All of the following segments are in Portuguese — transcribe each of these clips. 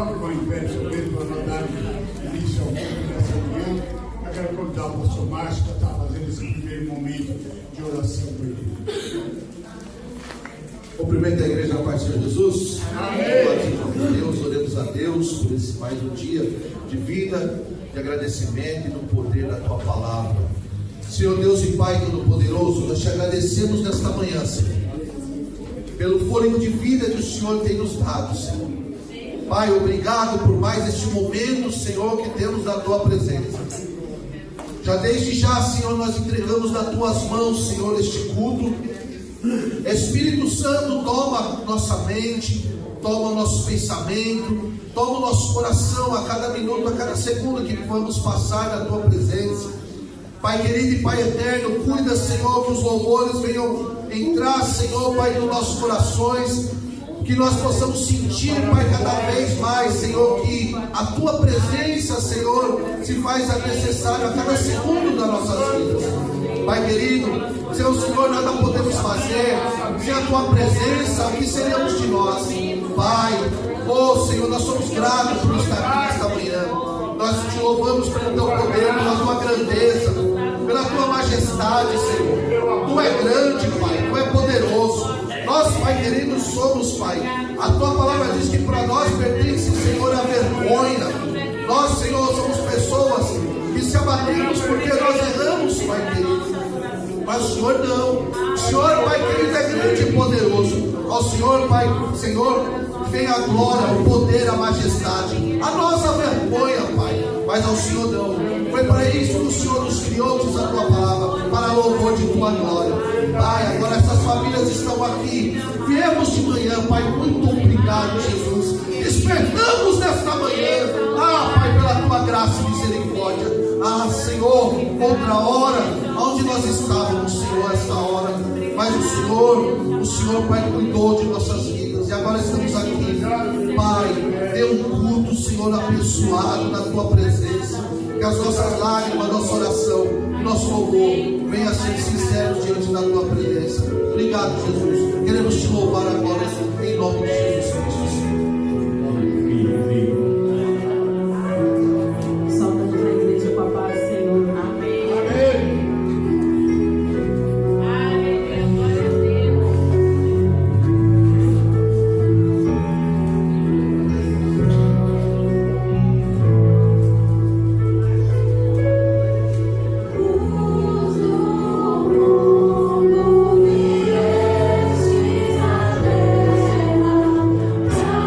coloque em pé sobre ele para nós dar início ao culto dessa manhã. Eu quero convidar o pastor Márcio para estar fazendo esse primeiro momento de oração por ele. Cumprimento a igreja na paz do Senhor Jesus. Amém. Deus, oremos a Deus por esse mais um dia de vida, de agradecimento e do poder da tua palavra. Senhor Deus e Pai Todo-Poderoso, nós te agradecemos nesta manhã, Senhor, pelo fôlego de vida que o Senhor tem nos dado, Senhor. Pai, obrigado por mais este momento, Senhor, que temos na tua presença. Já desde já, Senhor, nós entregamos nas tuas mãos, Senhor, este culto. Espírito Santo, toma nossa mente, toma nosso pensamento, toma o nosso coração a cada minuto, a cada segundo que vamos passar na tua presença. Pai querido e Pai eterno, cuida, Senhor, que os louvores venham entrar, Senhor, Pai, nos nossos corações, que nós possamos sentir, Pai, cada vez mais, Senhor, que a tua presença, Senhor, se faz necessária a cada segundo das nossas vidas. Pai querido, sem o Senhor nada podemos fazer, sem a tua presença, o que seremos de nós? Pai, oh Senhor, nós somos gratos por estar aqui nesta manhã. Nós te louvamos pelo teu poder, pela tua grandeza, pela tua majestade, Senhor. Tu é grande, Pai, tu é poderoso. Nós, Pai querido, somos, Pai. A tua palavra diz que para nós pertence, Senhor, a vergonha. Nós, Senhor, somos pessoas que se abatemos porque nós erramos, Pai querido. Mas o Senhor não. O Senhor, Pai querido, é grande e poderoso. Ao Senhor, Pai, Senhor, vem a glória, o poder, a majestade. A nossa vergonha, Pai, mas ao Senhor não. Foi para isso que o Senhor nos criou, diz a tua palavra, para louvor de tua glória. Pai, agora essas famílias estão aqui. Viemos de manhã, Pai, muito obrigado, Jesus. Despertamos nesta manhã. Pai, pela tua graça e misericórdia. Senhor, outra hora, onde nós estávamos, Senhor, esta hora. Mas o Senhor, Pai, cuidou de nossas vidas. E agora estamos aqui. Pai, dê um culto, Senhor, abençoado na tua presença. Que as nossas lágrimas, nossa oração, nosso louvor venha a ser sincero diante da tua presença. Obrigado, Jesus. Queremos te louvar agora em nome de Jesus Cristo. Thank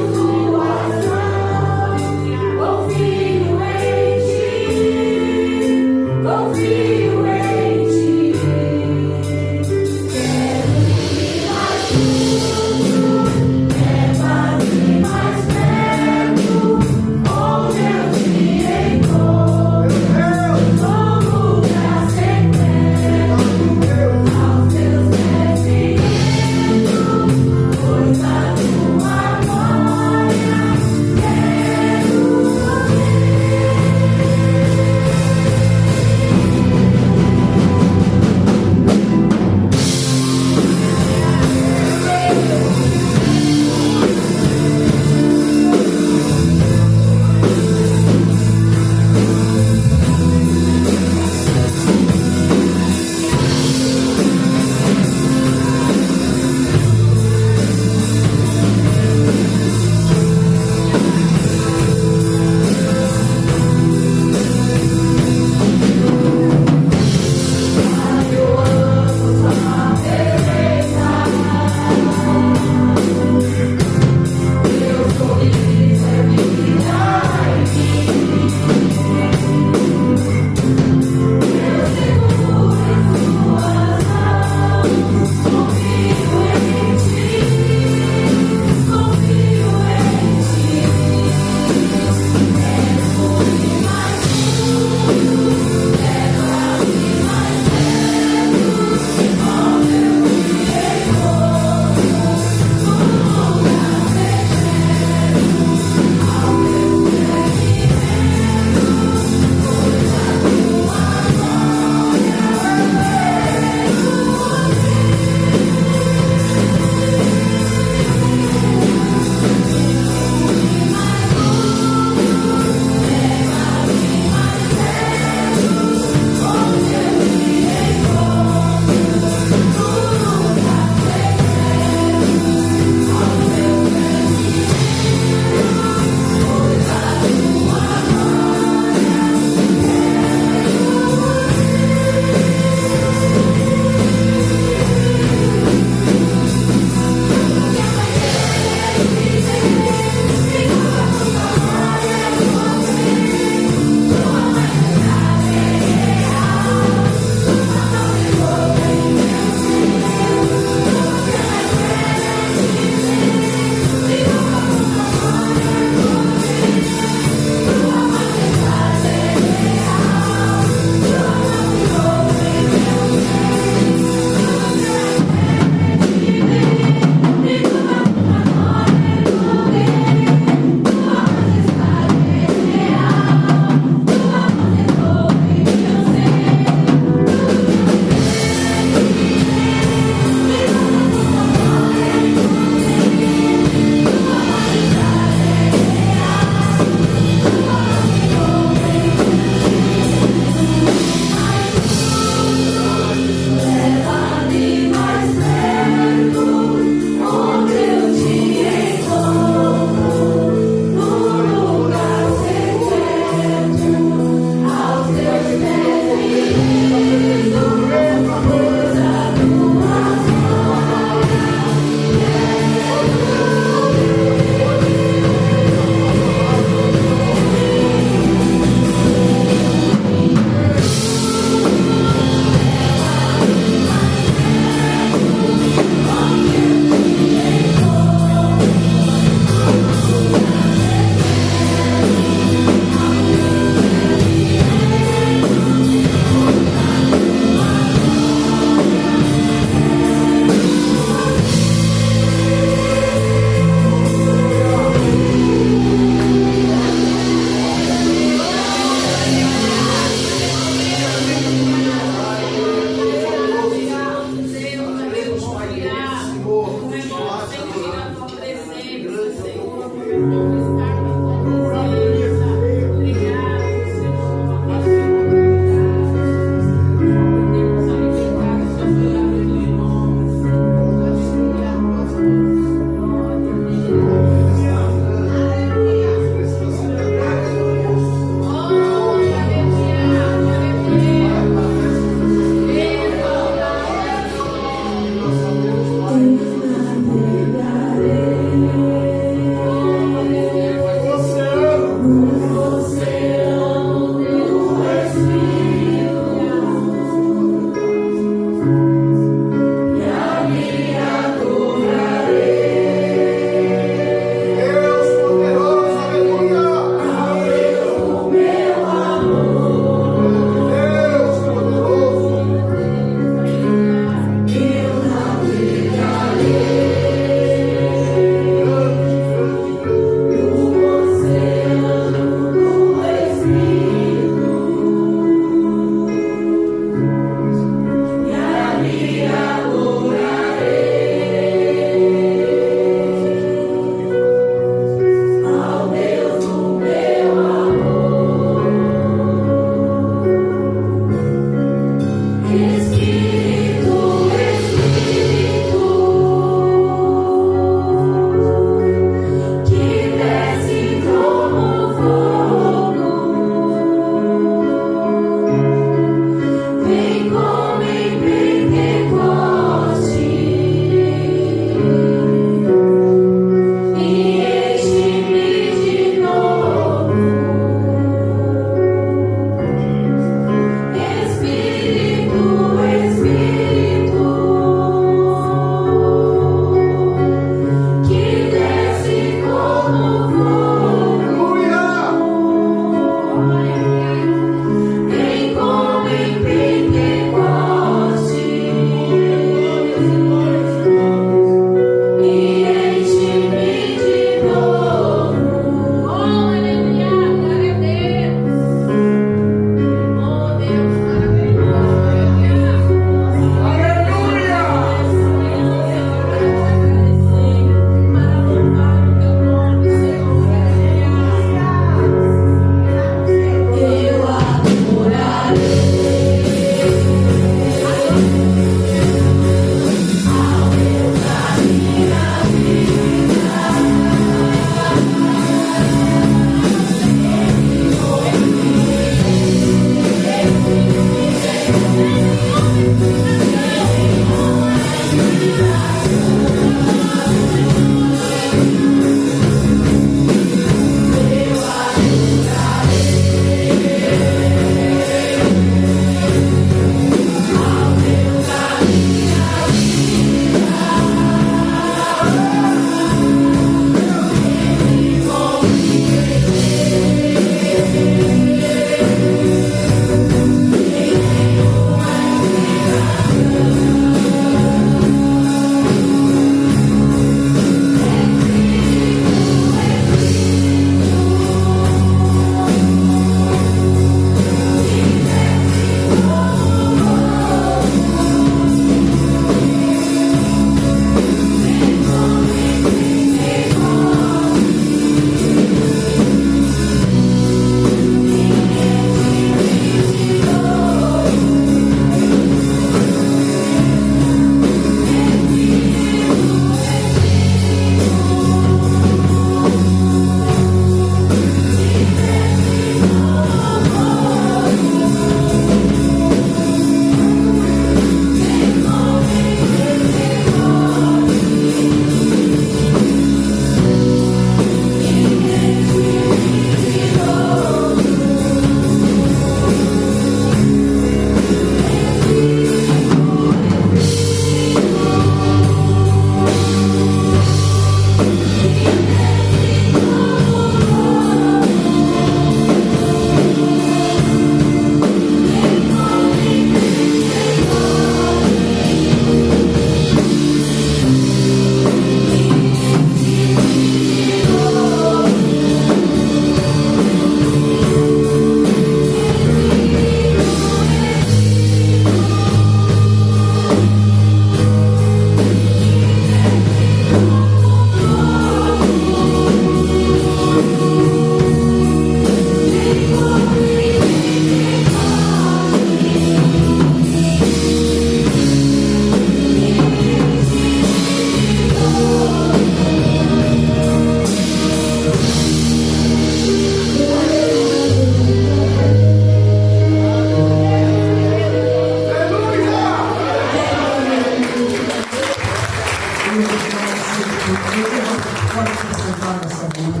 pode se sentar nessa manhã.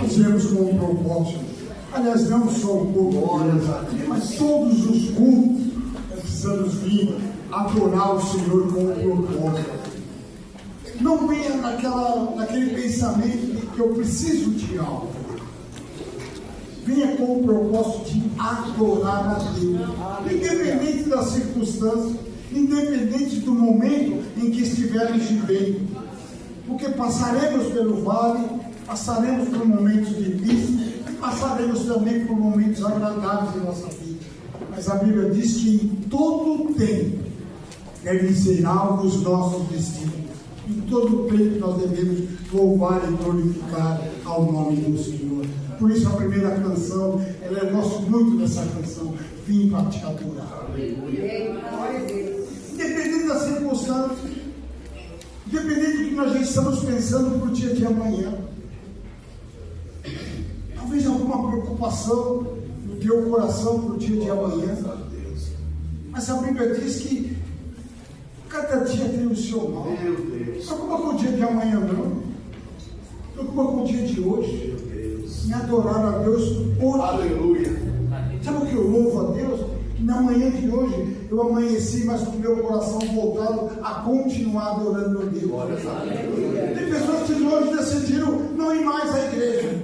Nós viemos com um propósito. Aliás, não só o povo, mas todos os cultos precisamos vir adorar o Senhor com um propósito. Não venha naquele pensamento de que eu preciso de algo. Venha com o propósito de adorar a Deus, independente das circunstâncias, independente do momento em que estivermos vivendo, porque passaremos pelo vale, passaremos por momentos difíceis e passaremos também por momentos agradáveis em nossa vida, mas a Bíblia diz que em todo tempo devem ser algo os nossos destinos. Em todo tempo nós devemos louvar e glorificar ao nome do Senhor. Por isso a primeira canção, eu gosto muito dessa canção, Vim para te adorar. Independente das circunstâncias, independente do que nós já estamos pensando para o dia de amanhã, talvez alguma preocupação no teu coração para o dia de amanhã, mas a Bíblia diz que cada dia tem o seu mal. Não preocupa com o dia de amanhã, não. Preocupa com o dia de hoje. Me adorar a Deus hoje. Aleluia. Sabe o que eu louvo a Deus? Que na manhã de hoje eu amanheci, mas com o meu coração voltado a continuar adorando a Deus. Aleluia. Tem pessoas que hoje decidiram não ir mais à igreja,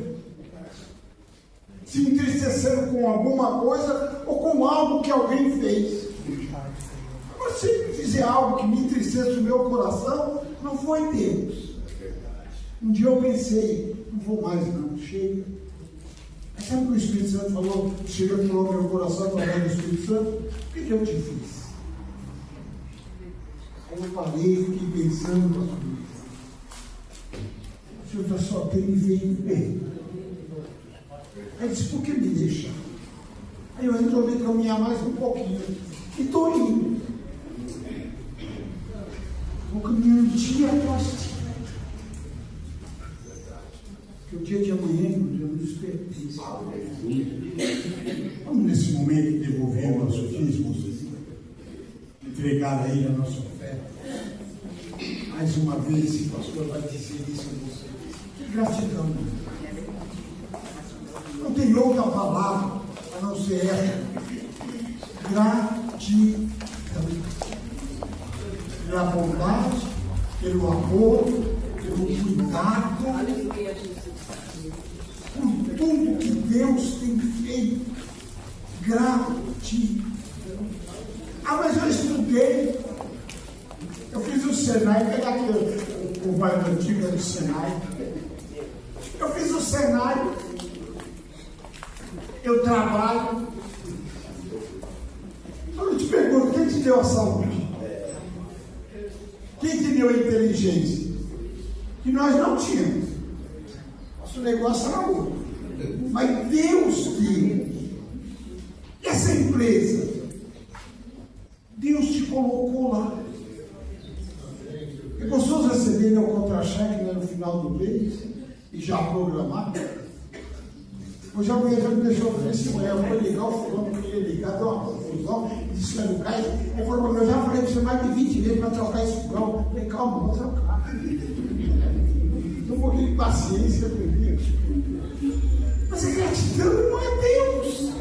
se entristeceram com alguma coisa ou com algo que alguém fez. Agora, se me fizer algo que me entristece o meu coração, não foi Deus. Um dia eu pensei, não vou mais não, chega. Mas sabe o que o Espírito Santo falou? Chega no meu coração através do Espírito Santo. O que eu te fiz? Aí eu parei, fiquei pensando, o Senhor só tem me feito bem. Aí eu disse, por que me deixar? Aí eu resolvi caminhar mais um pouquinho. E estou indo. Vou caminhando dia após dia. Porque o dia de amanhã não nos pertence. Vamos nesse momento devolver o nosso dízimo, entregar a Ele a nossa oferta. Mais uma vez, esse pastor vai dizer isso a você. Que gratidão. Não tem outra palavra a não ser essa. Gratidão. Pela bondade, pelo amor, pelo cuidado, por tudo que Deus tem feito. Gratidão. Ah, mas eu estudei. Eu fiz o Senai, pegar aqui o bairro antigo do Senai. Eu fiz o Senai. Eu trabalho. Eu te pergunto, quem te deu a saúde? Quem te deu a inteligência? Que nós não tínhamos. Nosso negócio era outro. Mas Deus deu. E essa empresa? Deus te colocou lá. É gostoso receber meu contra-cheque no final do mês e já programar. Hoje a mulher já me deixou esse manhã, eu vou ligar, o fulano não queria ligar, deu uma confusão, disse que era o gás. Ele falou, eu já falei para você mais de 20 vezes para trocar esse fogão. Eu falei, calma, vou trocar. Então um pouquinho de paciência comigo. Mas a gratidão não é Deus.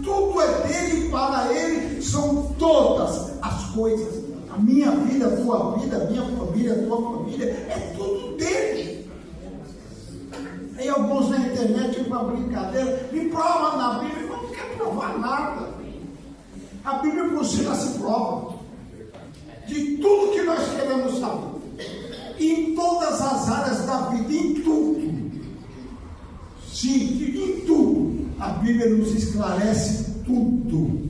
Tudo é dele, para ele são todas as coisas. A minha vida, a tua vida, a minha família, a tua família, é tudo dele. Aí alguns na internet com uma brincadeira, me prova na Bíblia, não quer provar nada. A Bíblia por si ela se prova de tudo que nós queremos saber. Em todas as áreas da vida, em tudo. Sim, em tudo. A Bíblia nos esclarece tudo.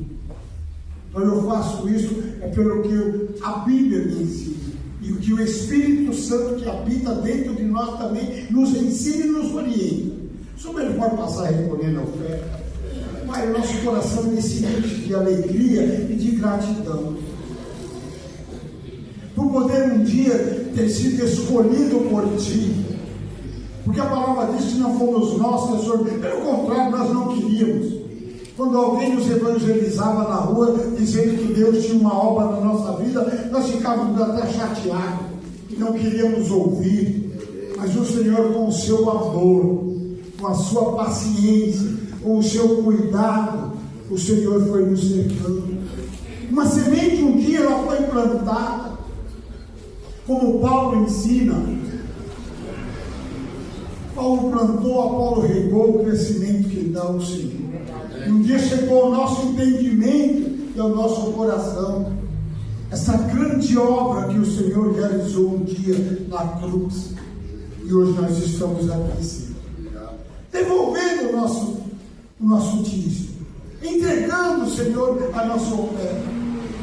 Então eu faço isso é pelo que a Bíblia me ensina. E o que o Espírito Santo que habita dentro de nós também nos ensina e nos orienta. Sobre ele pode passar recolhendo a oferta. Pai, o nosso coração nesse enche de alegria e de gratidão. Por poder um dia ter sido escolhido por Ti. Porque a palavra diz que não fomos nós, Senhor. Pelo contrário, nós não queríamos. Quando alguém nos evangelizava na rua, dizendo que Deus tinha uma obra na nossa vida, nós ficávamos até chateados. e não queríamos ouvir, mas o Senhor, com o seu amor, com a sua paciência, com o seu cuidado, o Senhor foi nos cercando. Uma semente, um dia ela foi plantada, como Paulo ensina. Paulo plantou, Apolo regou, o crescimento que dá o Senhor. E um dia chegou ao nosso entendimento e ao nosso coração essa grande obra que o Senhor realizou um dia na cruz. E hoje nós estamos aqui, Senhor, devolvendo o nosso dízimo, entregando, Senhor, a nossa oferta.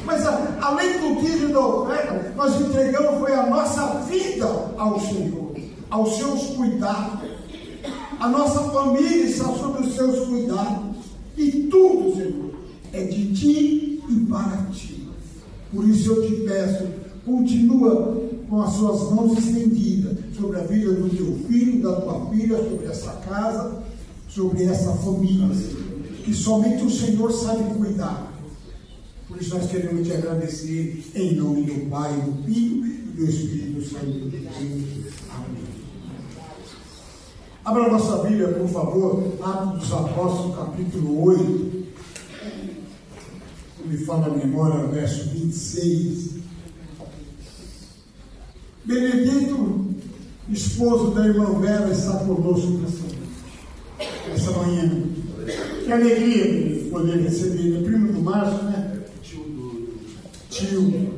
Mas além do dízimo da oferta, nós entregamos foi a nossa vida ao Senhor, aos seus cuidados. A nossa família está sob os seus cuidados. E tudo, Senhor, é de ti e para ti. Por isso eu te peço, continua com as suas mãos estendidas sobre a vida do teu filho, da tua filha, sobre essa casa, sobre essa família, que somente o Senhor sabe cuidar. Por isso nós queremos te agradecer em nome do Pai, do Filho e do Espírito Santo de Deus. Amém. Abra a nossa Bíblia, por favor, Atos dos Apóstolos, capítulo 8. Me fala a memória, verso 26. Benedito, esposo da irmã Vera, está conosco essa manhã. Que alegria de poder receber ele. Primo do Márcio, né? Tio.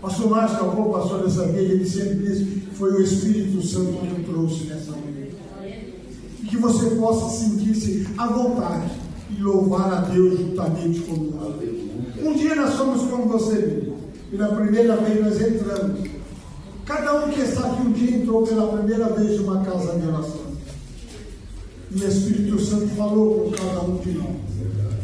Pastor Márcio acabou, pastor dessa vez, ele sempre disse que foi o Espírito Santo que o trouxe nessa manhã. E que você possa sentir-se à vontade e louvar a Deus juntamente conosco. Um dia nós somos como você viu. Pela primeira vez nós entramos. Cada um que está aqui um dia entrou pela primeira vez em uma casa de oração. E o Espírito Santo falou com cada um de nós.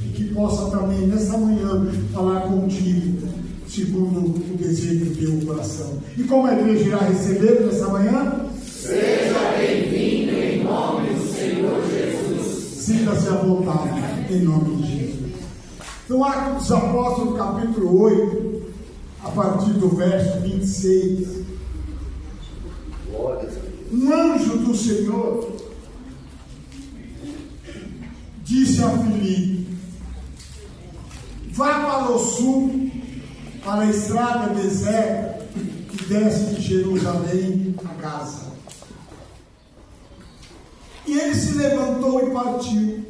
E que possa também nessa manhã falar contigo, segundo o desejo do teu coração. E como a igreja irá receber nessa manhã? Seja bem-vindo em nome do Senhor Jesus. Sinta-se à vontade, em nome de Jesus. Então, Atos dos Apóstolos, capítulo 8, a partir do verso 26. Um anjo do Senhor disse a Filipe: vá para o sul, para a estrada deserta que desce de Jerusalém a Gaza. E ele se levantou e partiu.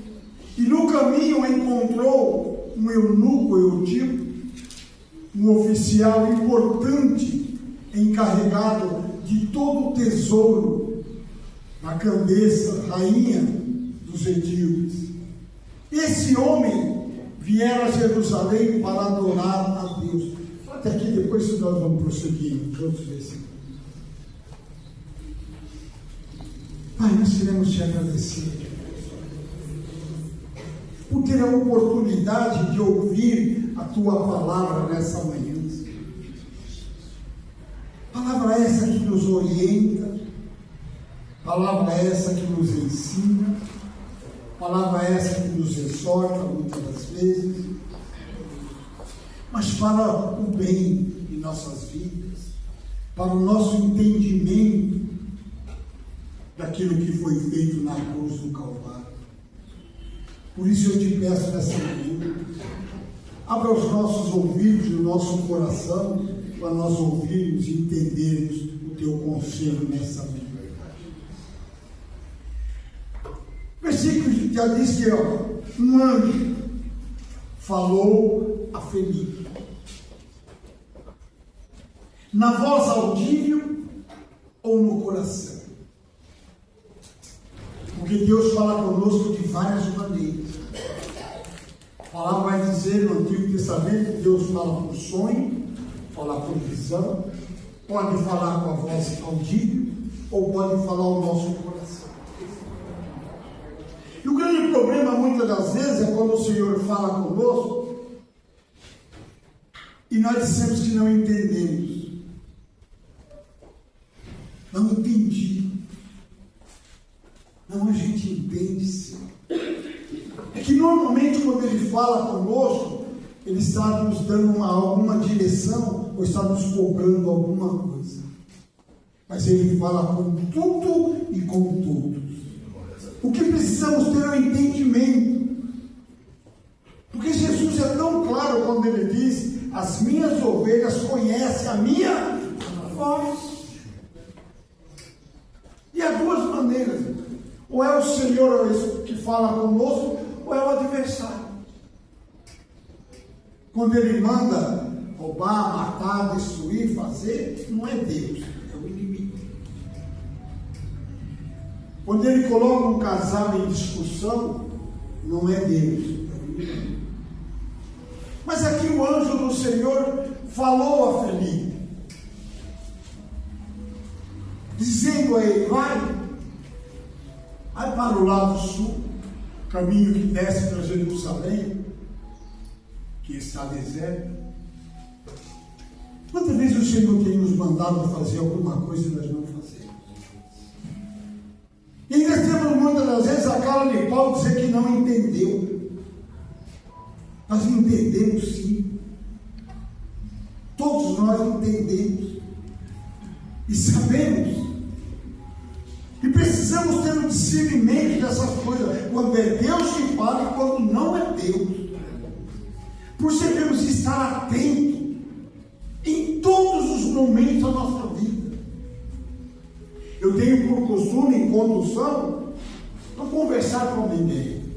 E no caminho encontrou um eunuco eutipo, um oficial importante, encarregado de todo o tesouro da Candace, rainha dos etíopes. Esse homem viera a Jerusalém para adorar a Deus. Até aqui, depois nós vamos prosseguir nos outros versículos. Pai, nós queremos te agradecer por ter a oportunidade de ouvir a tua palavra nessa manhã. Palavra essa que nos orienta, palavra essa que nos ensina, palavra essa que nos exorta muitas das vezes, mas para o bem de nossas vidas, para o nosso entendimento daquilo que foi feito na cruz do Calvário. Por isso eu te peço nessa manhã, abra os nossos ouvidos e o nosso coração para nós ouvirmos e entendermos o teu conselho nessa manhã. O versículo já diz que um anjo falou a Felipe, na voz audível ou no coração. Porque Deus fala conosco de várias maneiras. A palavra vai dizer no Antigo Testamento que Deus fala por sonho, fala por visão, pode falar com a voz audível ou pode falar ao nosso coração. E o grande problema muitas das vezes é quando o Senhor fala conosco e nós dissemos que não entendemos. Não entendi. Não, a gente entende sim. É que normalmente quando ele fala conosco, ele está nos dando alguma direção ou está nos cobrando alguma coisa. Mas Ele fala com tudo e com todos. O que precisamos ter é um entendimento. Porque Jesus é tão claro quando Ele diz: as minhas ovelhas conhecem a minha voz. E há duas maneiras: ou é o Senhor que fala conosco, ou é o adversário. Quando Ele manda roubar, matar, destruir, fazer, não é Deus, é o inimigo. Quando Ele coloca um casal em discussão, não é Deus, é o inimigo. Mas aqui o anjo do Senhor falou a Felipe, dizendo a ele: vai para o lado sul, caminho que desce para Jerusalém, que está deserto. Quantas vezes o Senhor tem nos mandado fazer alguma coisa e nós não fazemos? E ainda temos muitas das vezes a cara de pau dizer que não entendeu. Nós entendemos sim. Todos nós entendemos. E sabemos. E precisamos ter um discernimento dessas coisas. Quando é Deus que fala e quando não é Deus. Por isso devemos estar atentos em todos os momentos da nossa vida. Eu tenho por costume, em condução, não conversar com ninguém.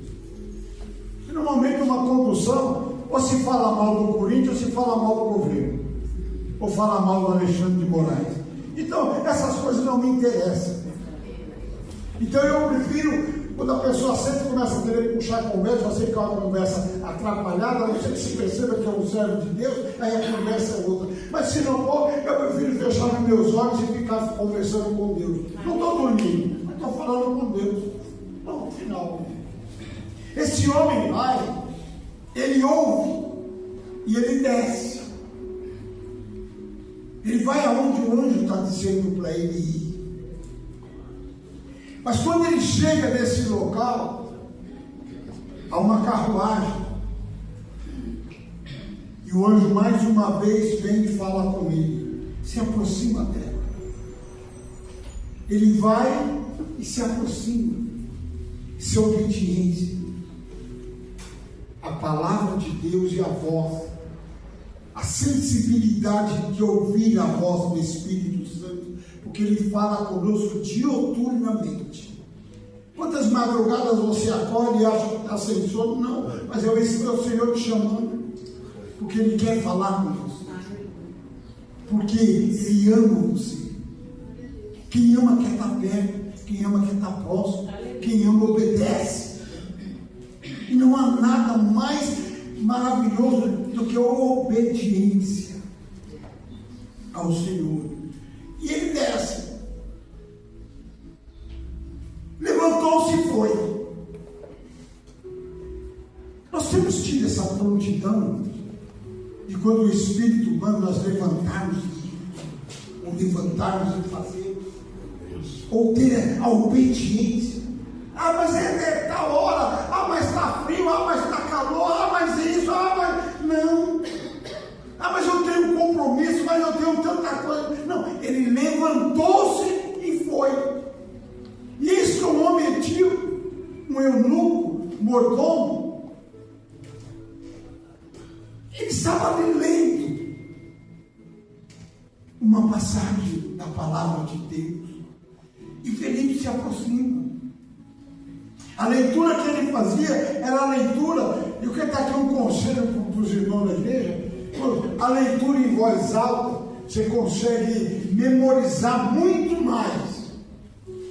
E normalmente uma condução, ou se fala mal do Corinthians, ou se fala mal do governo, ou fala mal do Alexandre de Moraes. Então, essas coisas não me interessam. Então eu prefiro, quando a pessoa sempre começa a querer puxar a conversa, você fica uma conversa atrapalhada, a não ser que se perceba que é um servo de Deus, aí a conversa é outra. Mas se não for, eu prefiro fechar os meus olhos e ficar conversando com Deus. Não estou dormindo, mas estou falando com Deus. Não, no final. Esse homem vai, ele ouve e ele desce. Ele vai aonde o anjo está dizendo para ele ir. Mas quando ele chega nesse local, há uma carruagem. E o anjo mais uma vez vem e fala com ele. Se aproxima dela. Ele vai e se aproxima. Isso é obediência. A palavra de Deus e a voz. A sensibilidade de ouvir a voz do Espírito Santo. Porque Ele fala conosco dioturnamente. Quantas madrugadas você acorda e acha que está sem sono? Não, mas é o Senhor te chamando. Porque Ele quer falar com você. Porque Ele ama você. Quem ama quer estar perto. Quem ama quer estar próximo. Quem ama obedece. E não há nada mais maravilhoso do que a obediência ao Senhor. E ele desce. Levantou-se e foi. Nós temos tido essa prontidão de quando o Espírito manda nós levantarmos ou levantarmos e fazer, ou ter a obediência. Ah, mas é tal hora. Ah, mas está frio. Ah, mas está calor. Ah, mas isso. Ah, mas não. Ah, mas eu tenho um compromisso, mas eu tenho tanta coisa. Não, ele levantou-se e foi. E isso que um homem antigo, um eunuco, mordomo, ele estava ali lendo uma passagem da palavra de Deus. E Felipe se aproxima. A leitura que ele fazia era a leitura, e eu quero dar aqui um conselho para os irmãos da igreja. A leitura em voz alta, você consegue memorizar muito mais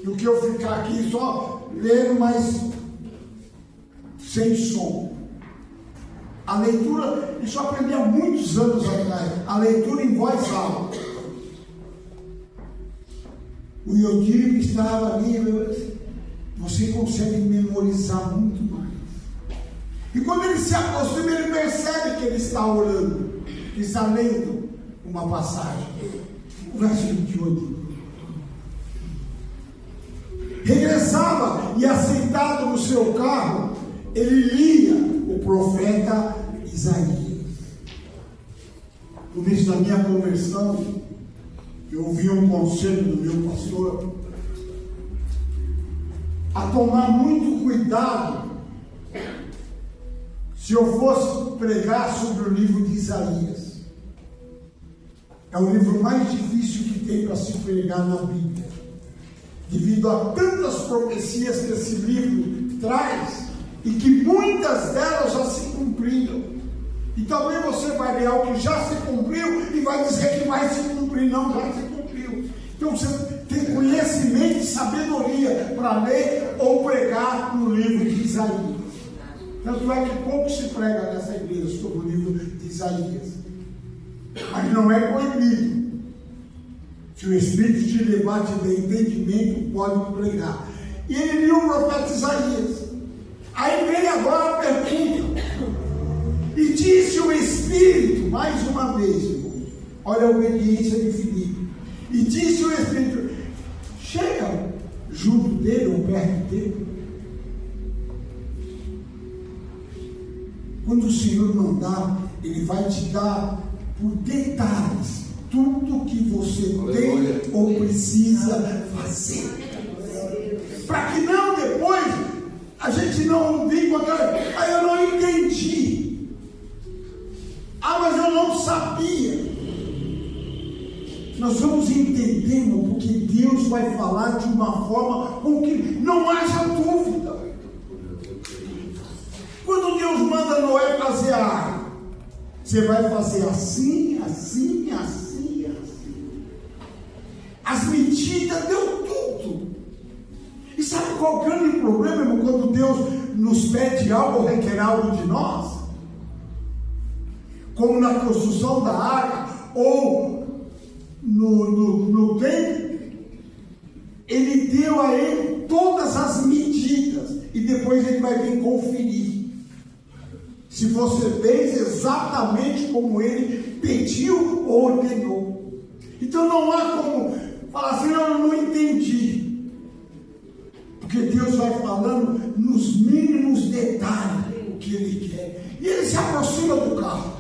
do que eu ficar aqui só lendo, mas sem som. A leitura, isso eu aprendi há muitos anos atrás, a leitura em voz alta. O Yodir que estava ali, você consegue memorizar muito mais. E quando ele se aproxima, ele percebe que ele está orando, que está lendo uma passagem. O verso 28. Regressava e, assentado no seu carro, ele lia o profeta Isaías. começo da minha conversão, eu ouvi um conselho do meu pastor a tomar muito cuidado se eu fosse pregar sobre o livro de Isaías. É o livro mais difícil que tem para se pregar na Bíblia, devido a tantas profecias que esse livro traz e que muitas delas já se cumpriram. E também você vai ler algo que já se cumpriu e vai dizer que vai se cumprir. Não, já se cumpriu. Então você tem conhecimento e sabedoria para ler ou pregar no livro de Isaías. Tanto é que pouco se prega nessa igreja sobre o livro de Isaías. Mas não é proibido. Se o Espírito te levar, te der entendimento, pode pregar. E ele viu o profeta Isaías. Aí vem agora a pergunta. E disse o Espírito, mais uma vez, irmão, olha a obediência de Filipe. E disse o Espírito, chega junto dele ou perto dele. Quando o Senhor mandar, Ele vai te dar por detalhes tudo que você tem ou precisa fazer. Para que não depois a gente não diga aquela, eu não entendi. Mas eu não sabia. Nós vamos entendendo porque Deus vai falar de uma forma com que não haja dúvida. Quando Deus manda Noé fazer a arca, você vai fazer assim, assim, assim, assim. As medidas deu tudo. E sabe qual é o grande problema, irmão, quando Deus nos pede algo ou requer algo de nós? Como na construção da arca ou no templo, Ele deu a ele todas as medidas e depois Ele vai vir conferir se você fez exatamente como Ele pediu ou ordenou. Então não há como falar assim, eu não entendi, porque Deus vai falando nos mínimos detalhes o que Ele quer. E Ele se aproxima do carro.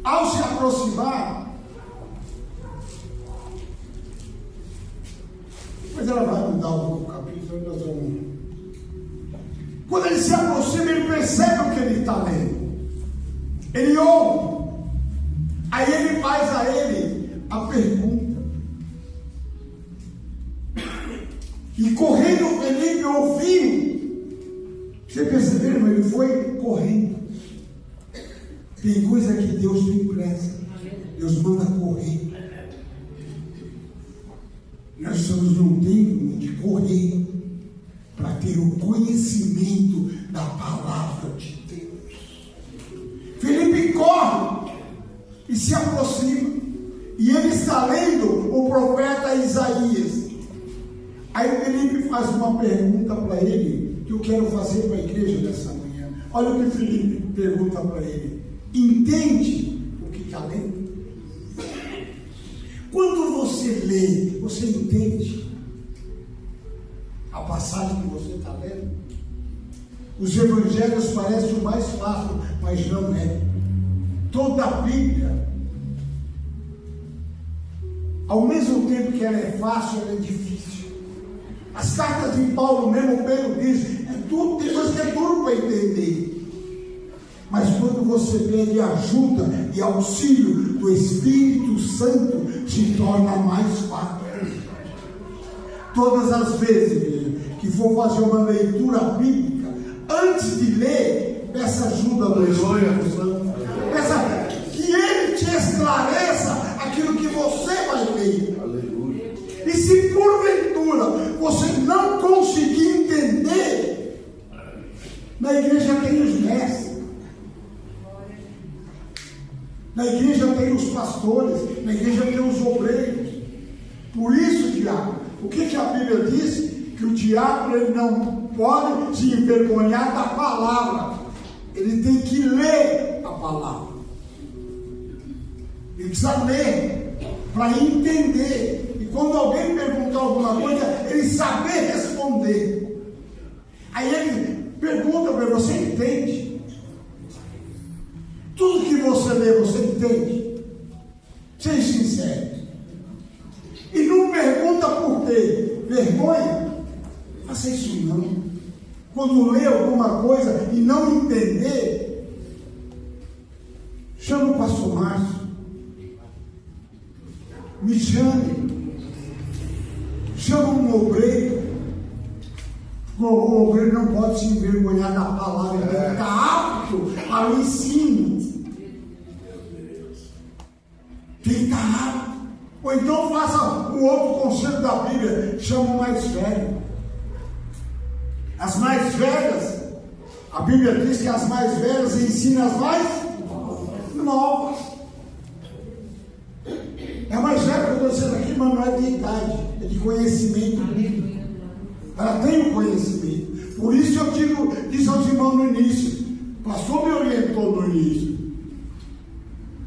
Ao se aproximar, depois ela vai mudar o capítulo, nós vamos. Quando ele se aproxima, ele percebe o que ele está lendo. Ele ouve. Aí ele faz a ele a pergunta. E correndo Felipe ouviu. Você percebeu, irmão? Ele foi correndo. Tem coisa que Deus tem pressa. Deus manda correr. Nós estamos num tempo de correr para ter o conhecimento da palavra de Deus. Felipe corre e se aproxima. E ele está lendo o profeta Isaías. Aí Felipe faz uma pergunta para ele, que eu quero fazer para a igreja nessa manhã. Olha o que Felipe pergunta para ele. Entende o que está lendo? Quando você lê, você entende a passagem que você está lendo? Os evangelhos parecem o mais fácil, mas não é. Toda a Bíblia, ao mesmo tempo que ela é fácil, ela é difícil. As cartas de Paulo mesmo, Pedro diz, tem coisa que é duro para entender. Mas quando você pede ajuda e auxílio do Espírito Santo, se torna mais fácil. Todas as vezes que for fazer uma leitura bíblica, antes de ler, peça ajuda do Espírito Santo. Peça que Ele te esclareça aquilo que você vai ler. Aleluia. E se porventura você não conseguir entender, na igreja tem os mestres. Na igreja tem os pastores, na igreja tem os obreiros. Por isso, diácono, o que a Bíblia diz? Que o diácono ele não pode se envergonhar da palavra. Ele tem que ler a palavra. Ele precisa ler para entender. E quando alguém perguntar alguma coisa, ele saber responder. Aí ele pergunta para você, entende? Tudo que você lê, você entende. ter vergonha, faça isso não. Quando lê alguma coisa e não entender, chama o pastor Márcio, me chama um obreiro. O obreiro não pode se envergonhar da palavra, ele tem que estar apto ao ensino. Tem que estar apto. Ou então faça um outro conselho da Bíblia, chama o mais velho. As mais velhas, a Bíblia diz que as mais velhas ensinam as mais novas. É a mais velha que eu estou dizendo aqui, mas não é de idade, é de conhecimento bíblico. Ela tem o conhecimento. Por isso eu digo, disse aos irmãos no início, o pastor me orientou no início.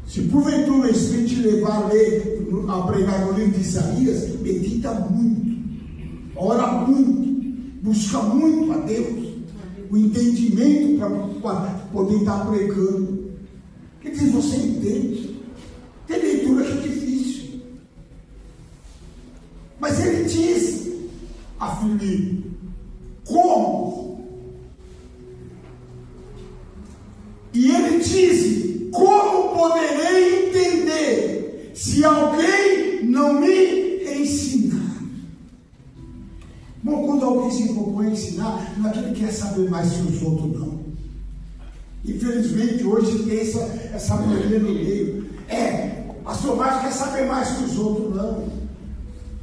Se porventura o Espírito te levar a ler, a pregar no livro de Isaías, medita muito, ora muito, busca muito a Deus, o entendimento para poder estar pregando. Quer dizer, você entende? Tem leitura que é difícil. Mas ele disse a Filipe, como? E ele disse, como poderei entender se alguém não me ensinar? Bom, quando alguém se propõe a ensinar, não é que ele quer saber mais que os outros, não. Infelizmente, hoje tem essa mania no meio. Pastor Márcio quer saber mais que os outros, não.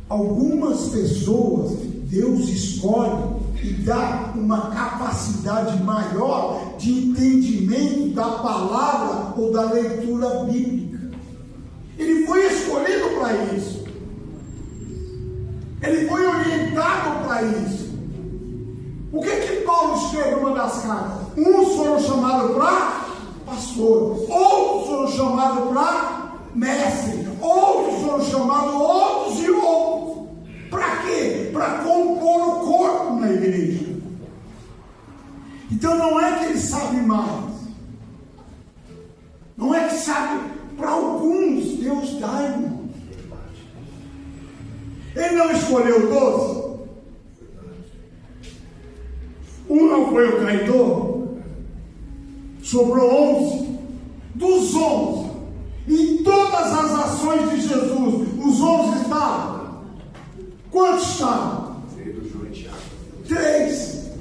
Algumas pessoas, Deus escolhe e dá uma capacidade maior de entendimento da palavra ou da leitura bíblica. Ele foi escolhido para isso. Ele foi orientado para isso. O que Paulo escreve numa das cartas? Uns foram chamados para pastor, outros foram chamados para mestre, outros foram chamados outros e outros. Para quê? Para compor o corpo na igreja. Então não é que ele sabe mais. Não é que sabe. Para alguns Deus dá, irmão. Ele não escolheu 12. Um não foi o traidor. Sobrou 11. Dos 11, em todas as ações de Jesus, os 11 estavam. Quantos estavam? Pedro, João e Tiago. 3.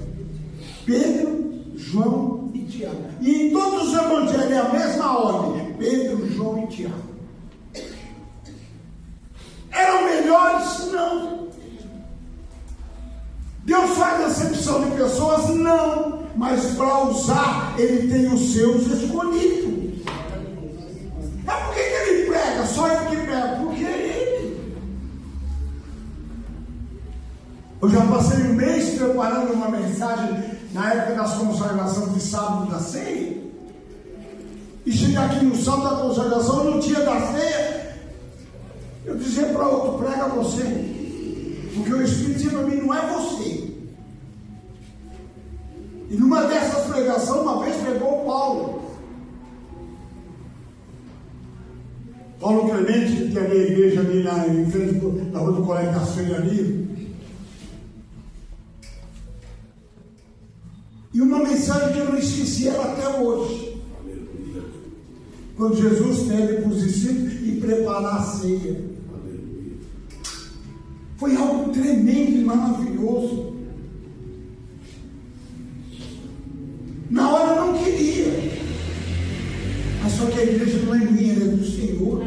Pedro, João e Tiago. E em todos os evangelhos é a mesma ordem. Pedro, João e Tiago. Eram melhores? Não. Deus faz acepção de pessoas? Não. Mas para usar, Ele tem os seus escolhidos. Mas por que Ele prega? Só Ele que prega? Porque é Ele. Eu já passei um mês preparando uma mensagem na época das consagrações de sábado da ceia. E cheguei aqui no sábado da consagração, no dia da ceia, eu dizia para outro, prega você. Porque o Espírito dizia para mim, não é você. E numa dessas pregações, uma vez pregou o Paulo. Paulo Clemente, que é a minha igreja ali em frente da rua do Colégio das Feiras ali. E uma mensagem que eu não esqueci ela até hoje. Quando Jesus pede para os discípulos e preparar a ceia. Foi algo tremendo e maravilhoso. Na hora eu não queria. Mas só que a igreja não é minha, ela é do Senhor.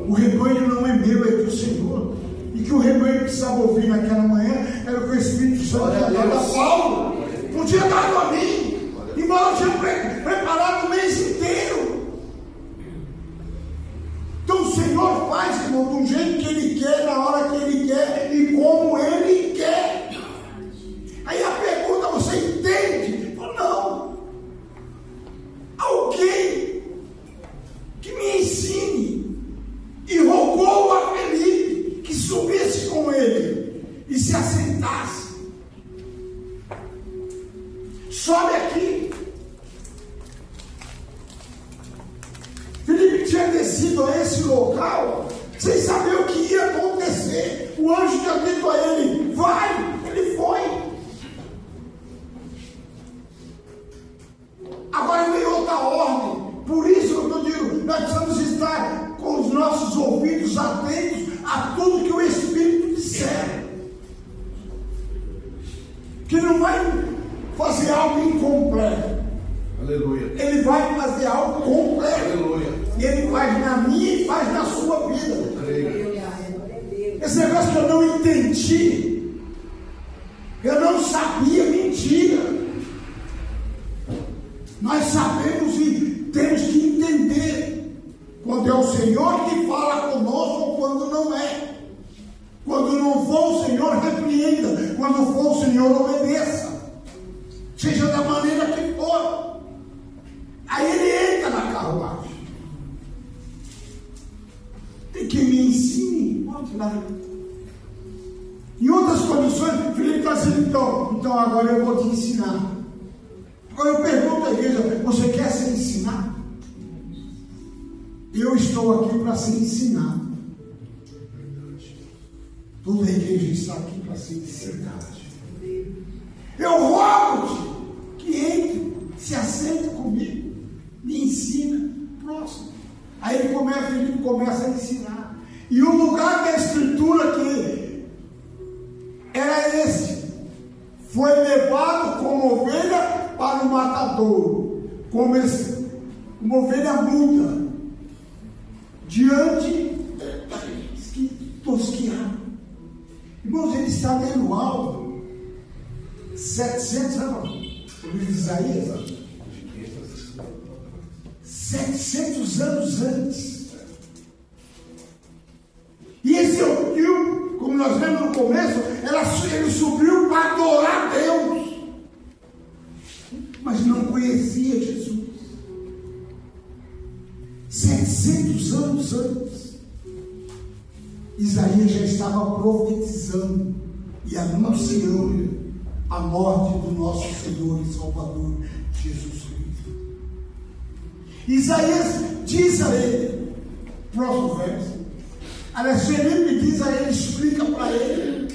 O rebanho não é meu, é do Senhor. E que o rebanho precisava ouvir naquela manhã era o que o Espírito Santo tinha dado a Paulo. Não tinha dado a mim. Embora eu tinha preparado o mês inteiro. Então o Senhor faz, irmão, do jeito que Ele quer, na hora que Ele quer e como Ele quer. Aí a pergunta, você entende? Não. Alguém que me ensine. E rogou a Felipe que subisse com ele e se assentasse. Sobe aqui. Felipe tinha descido a esse local sem saber o que ia acontecer. O anjo fazer algo completo. Aleluia. Ele faz na minha e faz na sua vida. Esse negócio que eu não entendi, eu não sabia, mentira. Nós sabemos e temos que entender quando é o Senhor que fala conosco ou quando não é. Quando não for o Senhor, repreenda. Quando for o Senhor, obedeça. Seja da maneira que for. Aí ele entra na carruagem. Tem que me ensine. Pode lá. Em outras condições, Felipe está dizendo, então agora eu vou te ensinar. Agora eu pergunto à igreja, você quer ser ensinado? Eu estou aqui para ser ensinado. Toda a igreja está aqui para ser ensinada. Eu rogo-te que entre, se assente comigo, me ensina, próximo. Aí Felipe começa a ensinar. E o lugar da escritura que era esse, foi levado como ovelha para o matadouro, como uma ovelha muda, diante tosquiado. Irmãos, ele está lendo algo 700 anos, o livro de Isaías, 700 anos antes. E esse ouviu, como nós vemos no começo, ele subiu para adorar Deus, mas não conhecia Jesus. 700 anos antes, Isaías já estava profetizando e anunciando a morte do nosso Senhor e Salvador Jesus Cristo. Isaías diz a ele, próximo verso, aliás, Felipe diz a ele, explica para ele.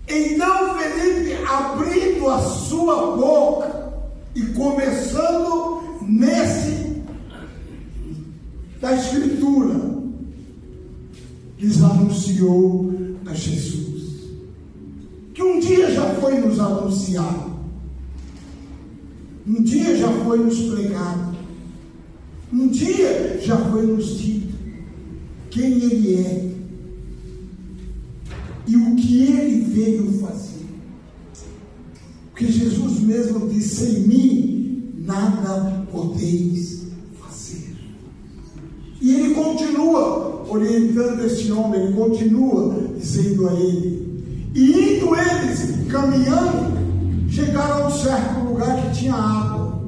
Então Felipe, abrindo a sua boca e começando nesse da Escritura, lhes anunciou a Jesus, que um dia já foi nos anunciado, um dia já foi nos pregado, um dia já foi nos dito quem Ele é e o que Ele veio fazer. Porque Jesus mesmo disse: sem mim nada podeis fazer. E Ele continua orientando este homem, Ele continua dizendo a ele, e indo eles caminhando, chegaram a um certo lugar que tinha água.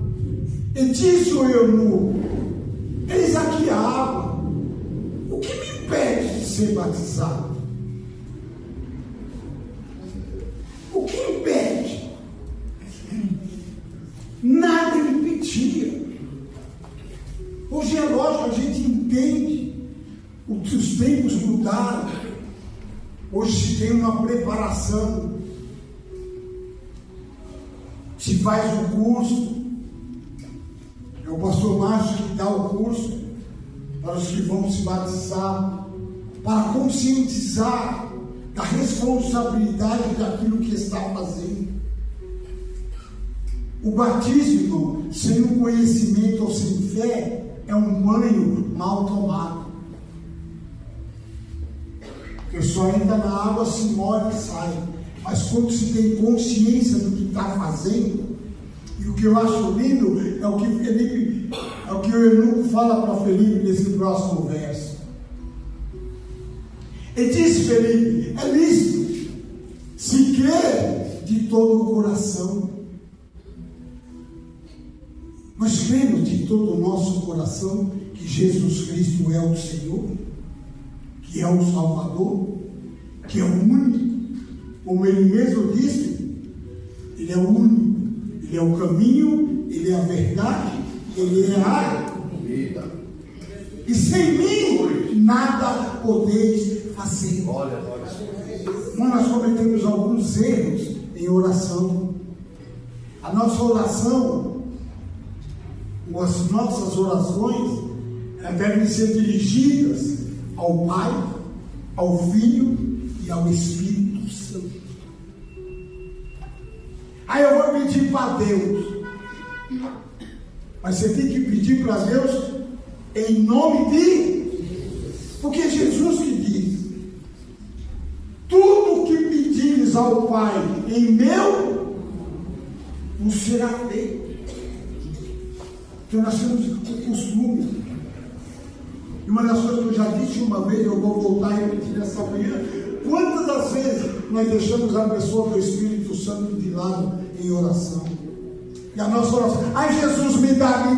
E disse o eunuco: eis aqui a água, o que me impede de ser batizado? O que impede? Nada impedia. Hoje é lógico, a gente entende que os tempos mudaram. Hoje se tem uma preparação, se faz um curso. É o pastor Márcio que dá o curso para os que vão se batizar, para conscientizar da responsabilidade daquilo que está fazendo. O batismo, irmão, sem um conhecimento ou sem fé, é um banho mal tomado. Porque só entra na água, se molha e sai. Mas quando se tem consciência do que está fazendo, e o que eu acho lindo é o que Felipe, é o que o eunuco fala para Felipe nesse próximo verso. E diz Felipe: é lícito, se crer de todo o coração. Nós cremos de todo o nosso coração que Jesus Cristo é o Senhor, que é o Salvador, que é o único. Como Ele mesmo disse, Ele é o único, Ele é o caminho, Ele é a verdade, Ele é a vida. E sem mim nada podeis fazer. Nós cometemos alguns erros em oração. A nossa oração, as nossas orações, elas devem ser dirigidas ao Pai, ao Filho e ao Espírito Santo. Aí eu vou pedir para Deus: Mas você tem que pedir para Deus em nome de... Porque é Jesus que diz: tudo que pedires ao Pai em meu, vos será feito. Então nós temos o costume. E uma das coisas que eu já disse uma vez, eu vou voltar a repetir nessa manhã: quantas das vezes nós deixamos a pessoa do Espírito Santo de lado em oração? E a nossa oração: ai Jesus, me dá,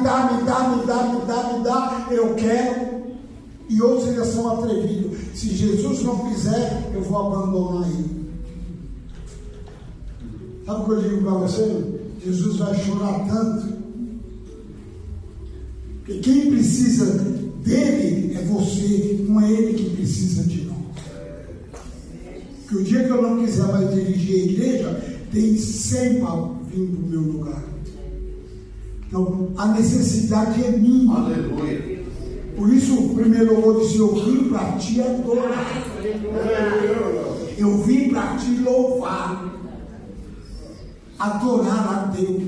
eu quero. E outros ainda são atrevidos: se Jesus não fizer, eu vou abandonar ele. Sabe o que eu digo para você? Jesus vai chorar tanto, porque quem precisa dele é você, não é ele que precisa de nós. Porque o dia que eu não quiser mais dirigir a igreja, tem 100 para vir para o meu lugar. Então a necessidade é minha. Aleluia. Por isso o primeiro louvor disse: eu vim para te adorar, eu vim para te louvar, adorar a Deus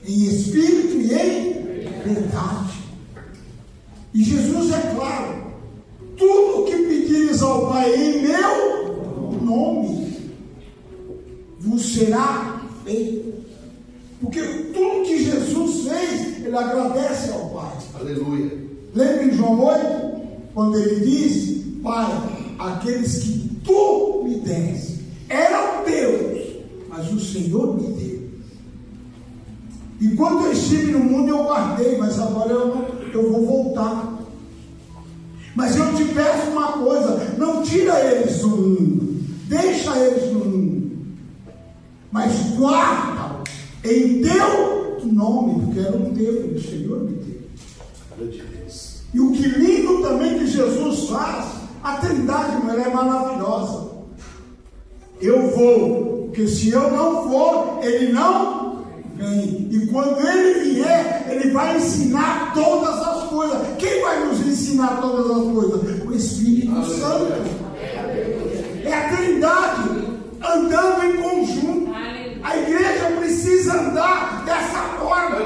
em espírito e em verdade. E Jesus é claro: tudo que pedires ao Pai em meu nome vos será feito. Porque tudo que Jesus fez, ele agradece ao Pai. Aleluia. Lembra em João 8, quando ele diz: Pai, aqueles que tu me deste eram teus, mas o Senhor me deu. Enquanto eu estive no mundo, eu guardei, mas agora eu vou voltar. Mas eu te peço uma coisa: não tira eles do mundo, deixa eles no mundo, mas guarda em teu nome, porque eram teus, o Senhor me deu. E o que lindo também que Jesus faz, a Trindade, ela é maravilhosa. Eu vou, porque se eu não for, ele não vem. E quando ele vier, ele vai ensinar todas as coisas. Quem vai nos ensinar todas as coisas? O Espírito Santo. É a Trindade andando em conjunto. A igreja precisa andar dessa forma.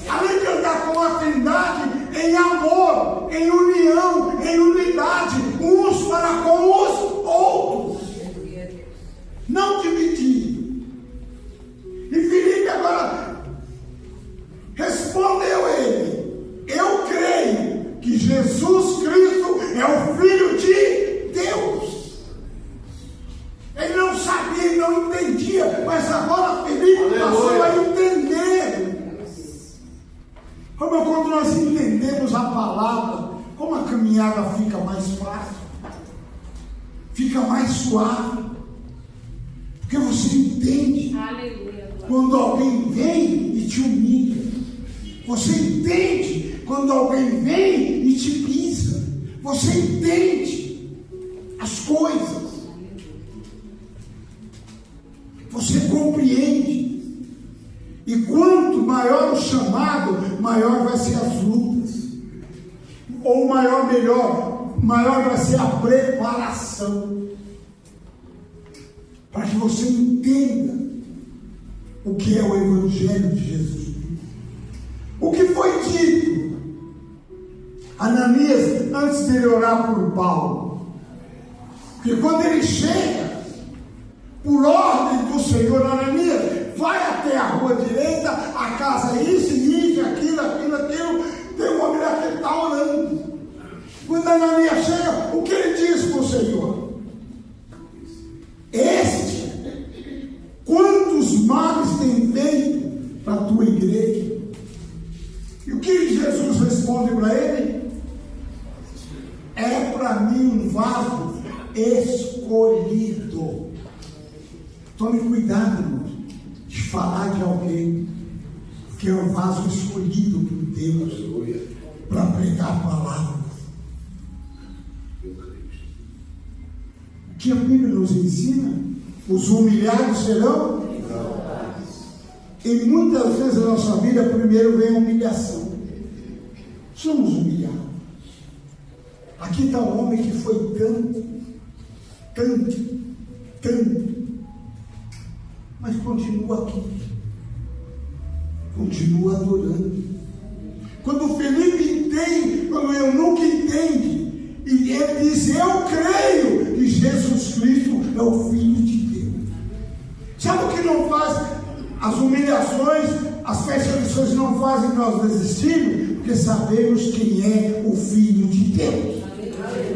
Além de andar com a Trindade, em amor, em união, em unidade, uns para com os outros, não dividir. E Filipe agora respondeu ele: eu creio que Jesus Cristo é o Filho de Deus. Ele não sabia, ele não entendia, mas agora Filipe passou a entender. Como quando nós entendemos a palavra, como a caminhada fica mais fácil, fica mais suave, porque você entende. Aleluia. Quando alguém vem e te humilha, você entende quando alguém vem e te pisa, você entende as coisas, você compreende. E quanto maior o chamado, maior vai ser as lutas. Ou maior vai ser a preparação. Para que você entenda o que é o Evangelho de Jesus. O que foi dito Ananias antes de ele orar por Paulo? Porque quando ele chega, por ordem do Senhor, Ananias, vai até a rua direita, a casa isso, aquilo, tem uma mulher que está orando. Quando Ananias chega, o que ele diz para o Senhor? Quantos males tem feito para a tua igreja? E o que Jesus responde para ele? É para mim um vaso escolhido. Tome cuidado, irmãos, de falar de alguém que é um vaso escolhido por Deus para pregar a palavra. O que a Bíblia nos ensina? Os humilhados serão exaltados. E muitas vezes na nossa vida primeiro vem a humilhação. Somos humilhados. Aqui está um homem que foi tanto, mas continua aqui, continua adorando, Quando Felipe entende, quando o eunuco entende, e ele diz: eu creio que Jesus Cristo é o Filho de Deus. Sabe o que não faz? As humilhações, as perseguições não fazem nós desistirmos, porque sabemos quem é o Filho de Deus.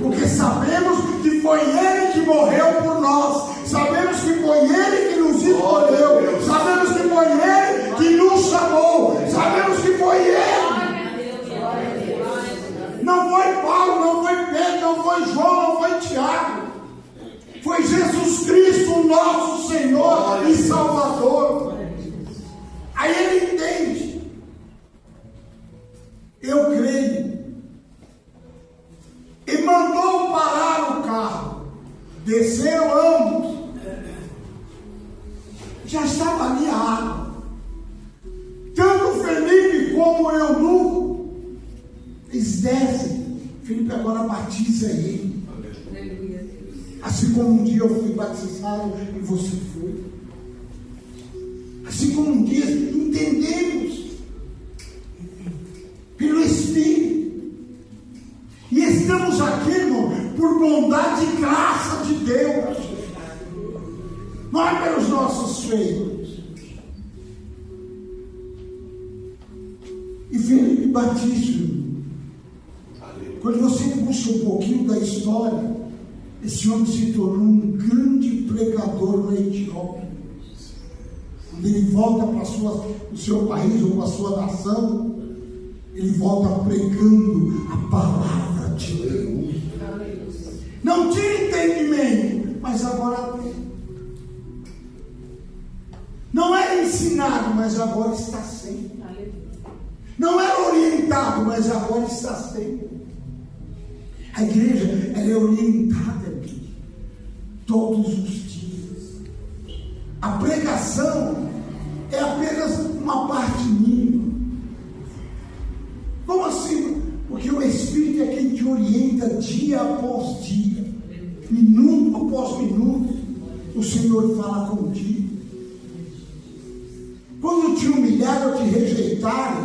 Porque sabemos que foi Ele que morreu por nós. Sabemos que foi Ele que nos escolheu. Sabemos que foi Ele que nos chamou. Sabemos que foi Ele. Não foi Paulo, não foi Pedro, não foi João, não foi Tiago. Foi Jesus Cristo, nosso Senhor e Salvador. Aí ele entende. Eu creio. E mandou parar o carro. Desceram ambos. Já estava ali a água. Tanto Felipe como o eunuco, eles descem. Felipe agora batiza ele. Assim como um dia eu fui batizado e você foi. Assim como um dia entendemos pelo Espírito. E estamos aqui, irmão, por bondade e graça de Deus. Não é pelos nossos feitos. E Felipe batiza. Quando você puxa um pouquinho da história, esse homem se tornou um grande pregador na Etiópia. Quando ele volta para o seu país ou para a sua nação, ele volta pregando a palavra de Deus. Não tinha entendimento, mas agora tem. Não era ensinado, mas agora está sendo. Não era orientado, mas agora está sendo. A igreja, ela é orientada aqui, todos os dias. A pregação é apenas uma parte mínima. Como assim? Porque o Espírito é quem te orienta dia após dia, minuto após minuto. O Senhor fala contigo. Quando te humilharem ou te rejeitarem,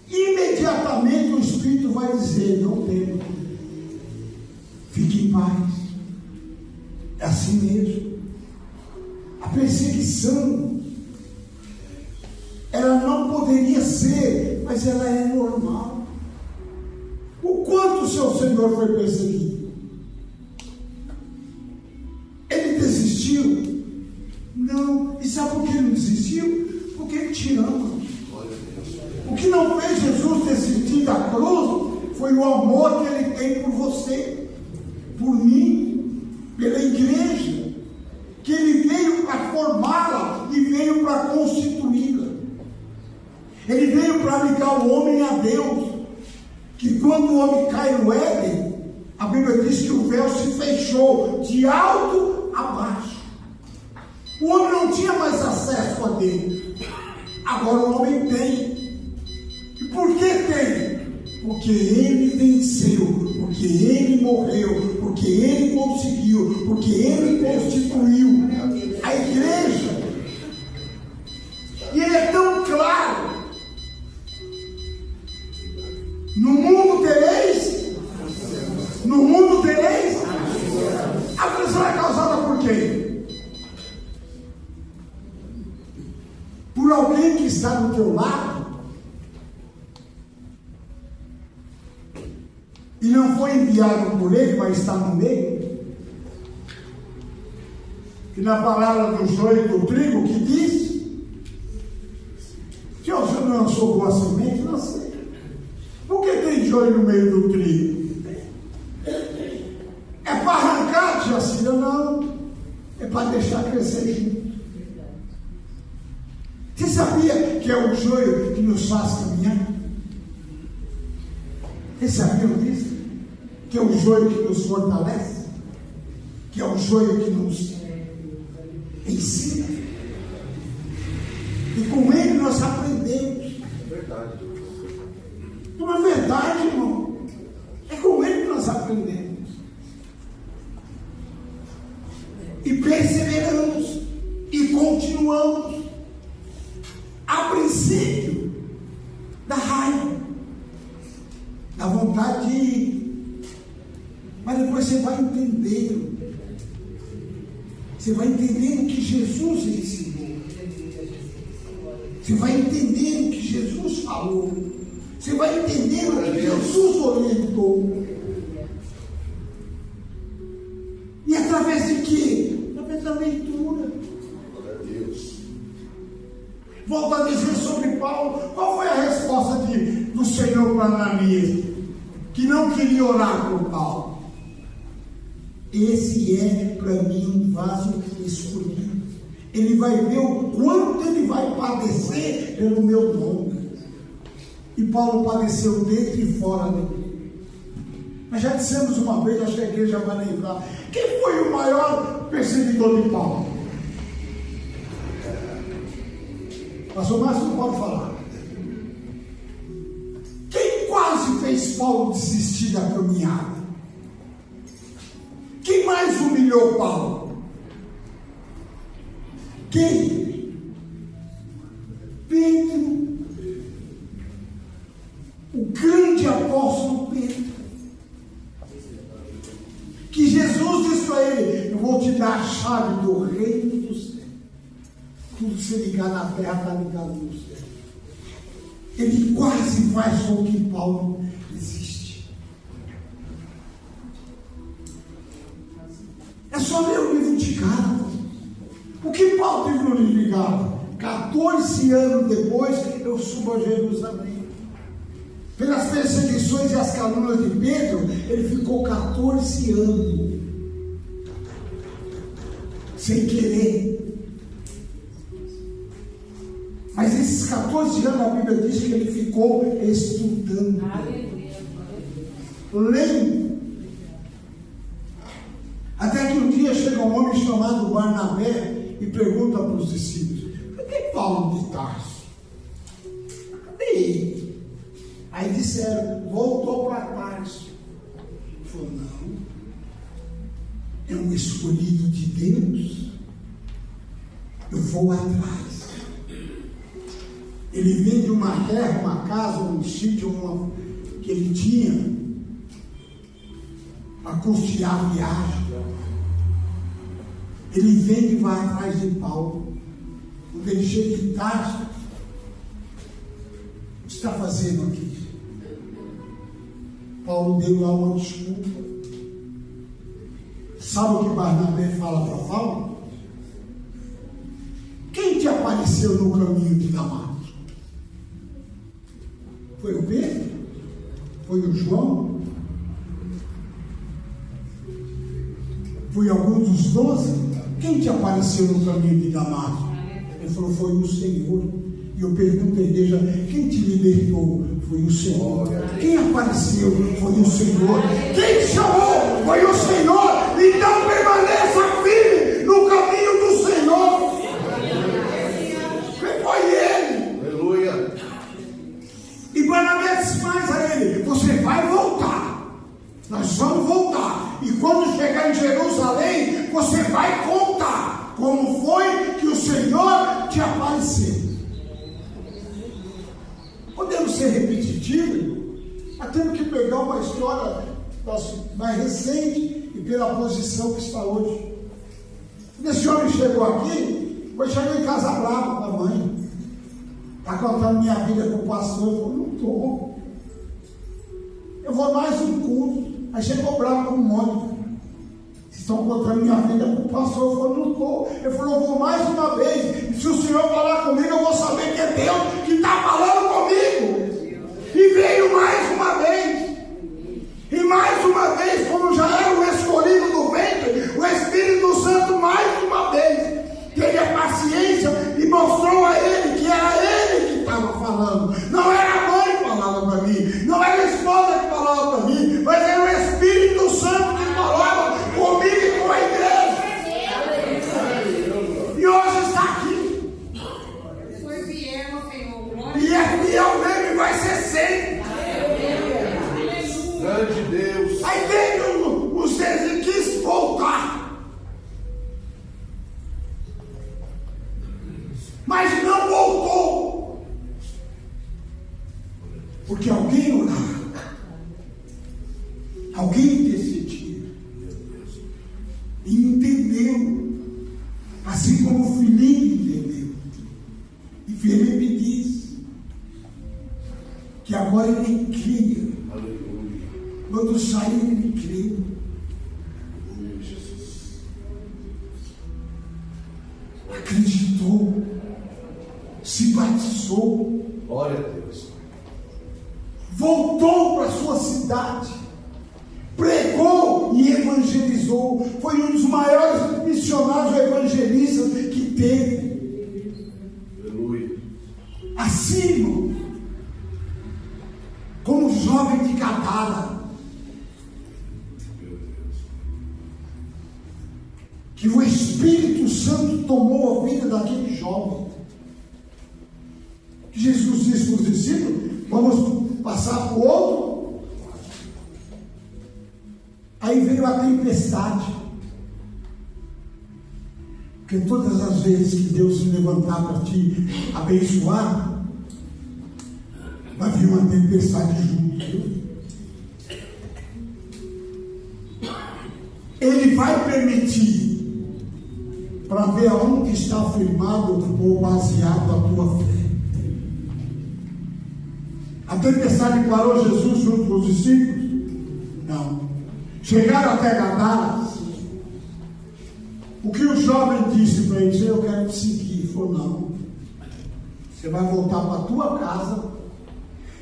imediatamente o Espírito vai dizer: não temo. Fique em paz. É assim mesmo. A perseguição, ela não poderia ser, mas ela é normal. O quanto o seu Senhor foi perseguido? Ele desistiu? Não. E sabe por que ele não desistiu? Porque ele te ama. O que não fez Jesus desistir da cruz foi o amor que ele tem por você, por mim, pela igreja, que ele veio para formá-la e veio para constituí-la. Ele veio para ligar o homem a Deus, que quando o homem cai no Éden, a Bíblia diz que o véu se fechou de alto a baixo. O homem não tinha mais acesso a Deus. Agora o homem tem. E por que tem? Porque ele venceu, porque ele morreu, porque ele conseguiu, porque ele constituiu a igreja. E ele é tão claro: no mundo tereis, no mundo tereis. A aflição é causada por quem? Por alguém que está do teu lado e não foi enviado por ele, mas está no meio. E na palavra do joio e do trigo, que diz que o Senhor não lançou boa semente, não sei. Por que tem joio no meio do trigo? É para arrancar, Jacira? Não. É para deixar crescer junto. Você sabia que é o joio que nos faz caminhar? Vocês sabiam disso? Que é o joio que nos fortalece? Que é o joio que nos ensina? E com ele nós aprendemos. Verdade. Não é verdade, irmão? É com ele que nós aprendemos. E perseveramos. E continuamos. A princípio, da raiva. Mas depois você vai entendendo. Você vai entendendo o que Jesus ensinou. Você vai entendendo o que Jesus falou. Você vai entendendo o que Jesus orientou. E através de quê? Através da leitura. Volto a dizer sobre Paulo. Qual foi a resposta do Senhor para Ananias? Que não queria orar por Paulo. Esse é para mim um vaso escolhido. Ele vai ver o quanto ele vai padecer pelo meu nome. E Paulo padeceu dentro e fora dele. Mas já dissemos uma vez, acho que a igreja vai lembrar. Quem foi o maior perseguidor de Paulo? Pastor Márcio não pode falar. Quem quase fez Paulo desistir da caminhada? Quem mais humilhou Paulo? Quem? Pedro. O grande apóstolo Pedro. Que Jesus disse para ele: eu vou te dar a chave do reino do céu. Tudo que você ligar na terra está ligado no céu. Ele quase faz com que Paulo existe. É só ler o livro de Gálatas. O que Paulo teve no livro de Gálatas? 14 anos depois, eu subo a Jerusalém. Pelas perseguições e as calúnias de Pedro, ele ficou 14 anos sem querer. Mas esses 14 anos a Bíblia diz que ele ficou estudando, lendo. Até que um dia chega um homem chamado Barnabé e pergunta para os discípulos: cadê Paulo de Tarso? Cadê ele? Aí disseram: voltou para Tarso. Ele falou: não, é um escolhido de Deus, eu vou atrás. Ele vende uma terra, uma casa, um sítio que ele tinha para custear a viagem. Ele vem e vai atrás de Paulo. Quando ele chega em Tarso: o que está fazendo aqui? Paulo deu lá uma desculpa. Sabe o que Barnabé fala para Paulo? Quem te apareceu no caminho de Damasco? Foi o Pedro? Foi o João? Foi algum dos 12? Quem te apareceu no caminho de Damasco? Ele falou: foi o Senhor. E eu pergunto à igreja: quem te libertou? Foi o Senhor. Quem apareceu? Foi o Senhor. Quem te chamou? Foi o Senhor. Então permaneça firme no caminho do Senhor. Foi Ele. Aleluia. E Barnabé disse mais a ele: você vai voltar. Nós vamos voltar. E quando chegar em Jerusalém, você vai contar como foi que o Senhor te apareceu. Podemos ser repetitivos, mas temos que pegar uma história mais recente e pela posição que está hoje. Esse homem chegou aqui, foi chegar em casa bravo com a mãe. Está contando minha vida com o pastor. Eu falei: não estou. Eu vou mais um culto. Aí chegou bravo com o Mônica. Vocês estão contando minha vida com o pastor. Eu falei: não estou. Ele falou: eu vou mais uma vez. E se o Senhor falar comigo, eu vou saber que é Deus que está falando comigo. E veio mais uma vez. E mais uma vez, como já era o escolhido do ventre, o Espírito Santo mais uma vez teve a paciência e mostrou a ele que era ele que estava falando. Não era a mãe que falava para mim, não era a esposa que falava para mim, mas era o Espírito Santo que falava comigo e com a igreja. E hoje está aqui. Foi fiel, Senhor. E é fiel mesmo e vai ser sempre. agora ele cria. Quando saiu, ele cria. Acreditou, se batizou, glória a Deus, voltou para a sua cidade, pregou e evangelizou. Foi um dos maiores missionários evangelistas que teve. aleluia. Assim, irmão, como jovem de Gadara, que o Espírito Santo tomou a vida daquele jovem. Jesus disse para os discípulos: vamos passar para o outro. Aí veio a tempestade. Porque todas as vezes que Deus se levantar para te abençoar, vai vir uma tempestade junto, viu? Ele vai permitir, para ver aonde está firmado ou baseado a tua fé. A tempestade parou Jesus junto com os discípulos? Não. Chegaram até Gadara. O que o jovem disse para eles? Eu quero te seguir. Ele falou: não. Você vai voltar para a tua casa.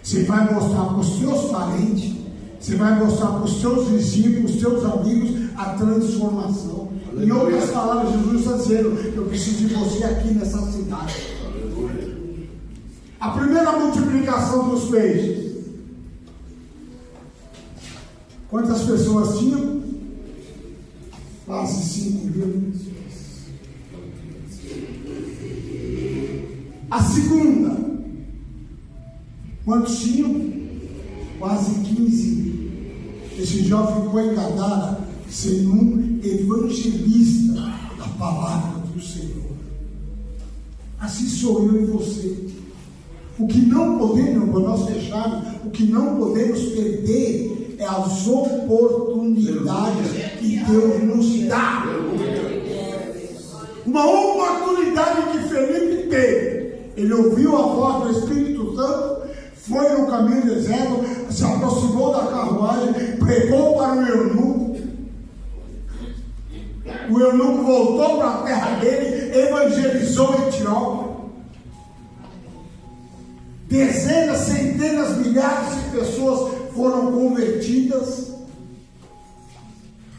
Você vai mostrar para os teus parentes. Você vai mostrar para os teus vizinhos, para os teus amigos, a transformação. Aleluia. Em outras palavras, Jesus está dizendo: eu preciso de você aqui nessa cidade. Aleluia. A primeira multiplicação dos peixes. Quantas pessoas tinham? Quase 5.000. A segunda. Quantos tinham? Quase 15.000. Esse jovem ficou em Gadara sendo um evangelista da palavra do Senhor. Assim sou eu e você. O que não podemos, para nós fecharmos, o que não podemos perder é as oportunidades que Deus nos dá. Uma oportunidade que Felipe teve. Ele ouviu a voz do Espírito Santo, foi no caminho do deserto, se aproximou da carruagem, pregou para o eunuco. O eunuco voltou para a terra dele, evangelizou Etiópia. Dezenas, centenas, milhares de pessoas foram convertidas.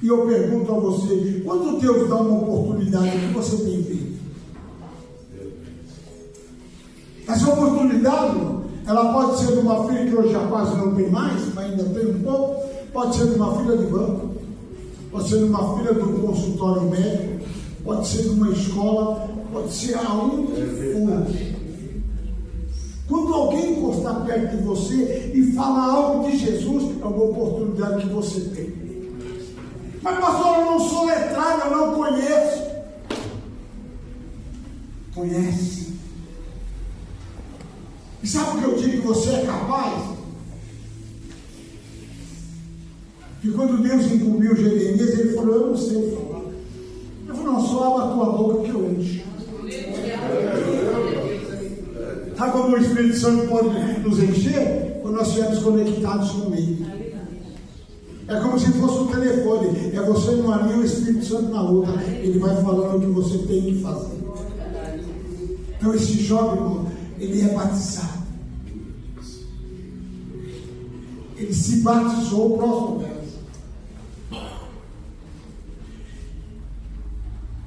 E eu pergunto a você: quando Deus dá uma oportunidade, o que você tem feito? Essa oportunidade, ela pode ser de uma filha que hoje já quase não tem mais, mas ainda tem um pouco. Pode ser de uma filha de banco, pode ser de uma filha de um consultório médico, pode ser de uma escola, pode ser aonde for. Quando alguém encostar perto de você e falar algo de Jesus, é uma oportunidade que você tem. Mas pastor, eu não sou letrado, eu não conheço. Conhece. E sabe o que eu digo que você é capaz? Que quando Deus incumbiu Jeremias, ele falou: eu não sei falar. Ele falou: não, só abre a tua boca que eu encho. Sabe como o Espírito Santo pode nos encher? Quando nós estivermos conectados com Ele. É como se fosse um telefone. É você numa linha e o Espírito Santo na outra. Ele vai falando o que você tem que fazer. Então esse jovem, irmão, ele é batizado. Ele se batizou, o próximo verso.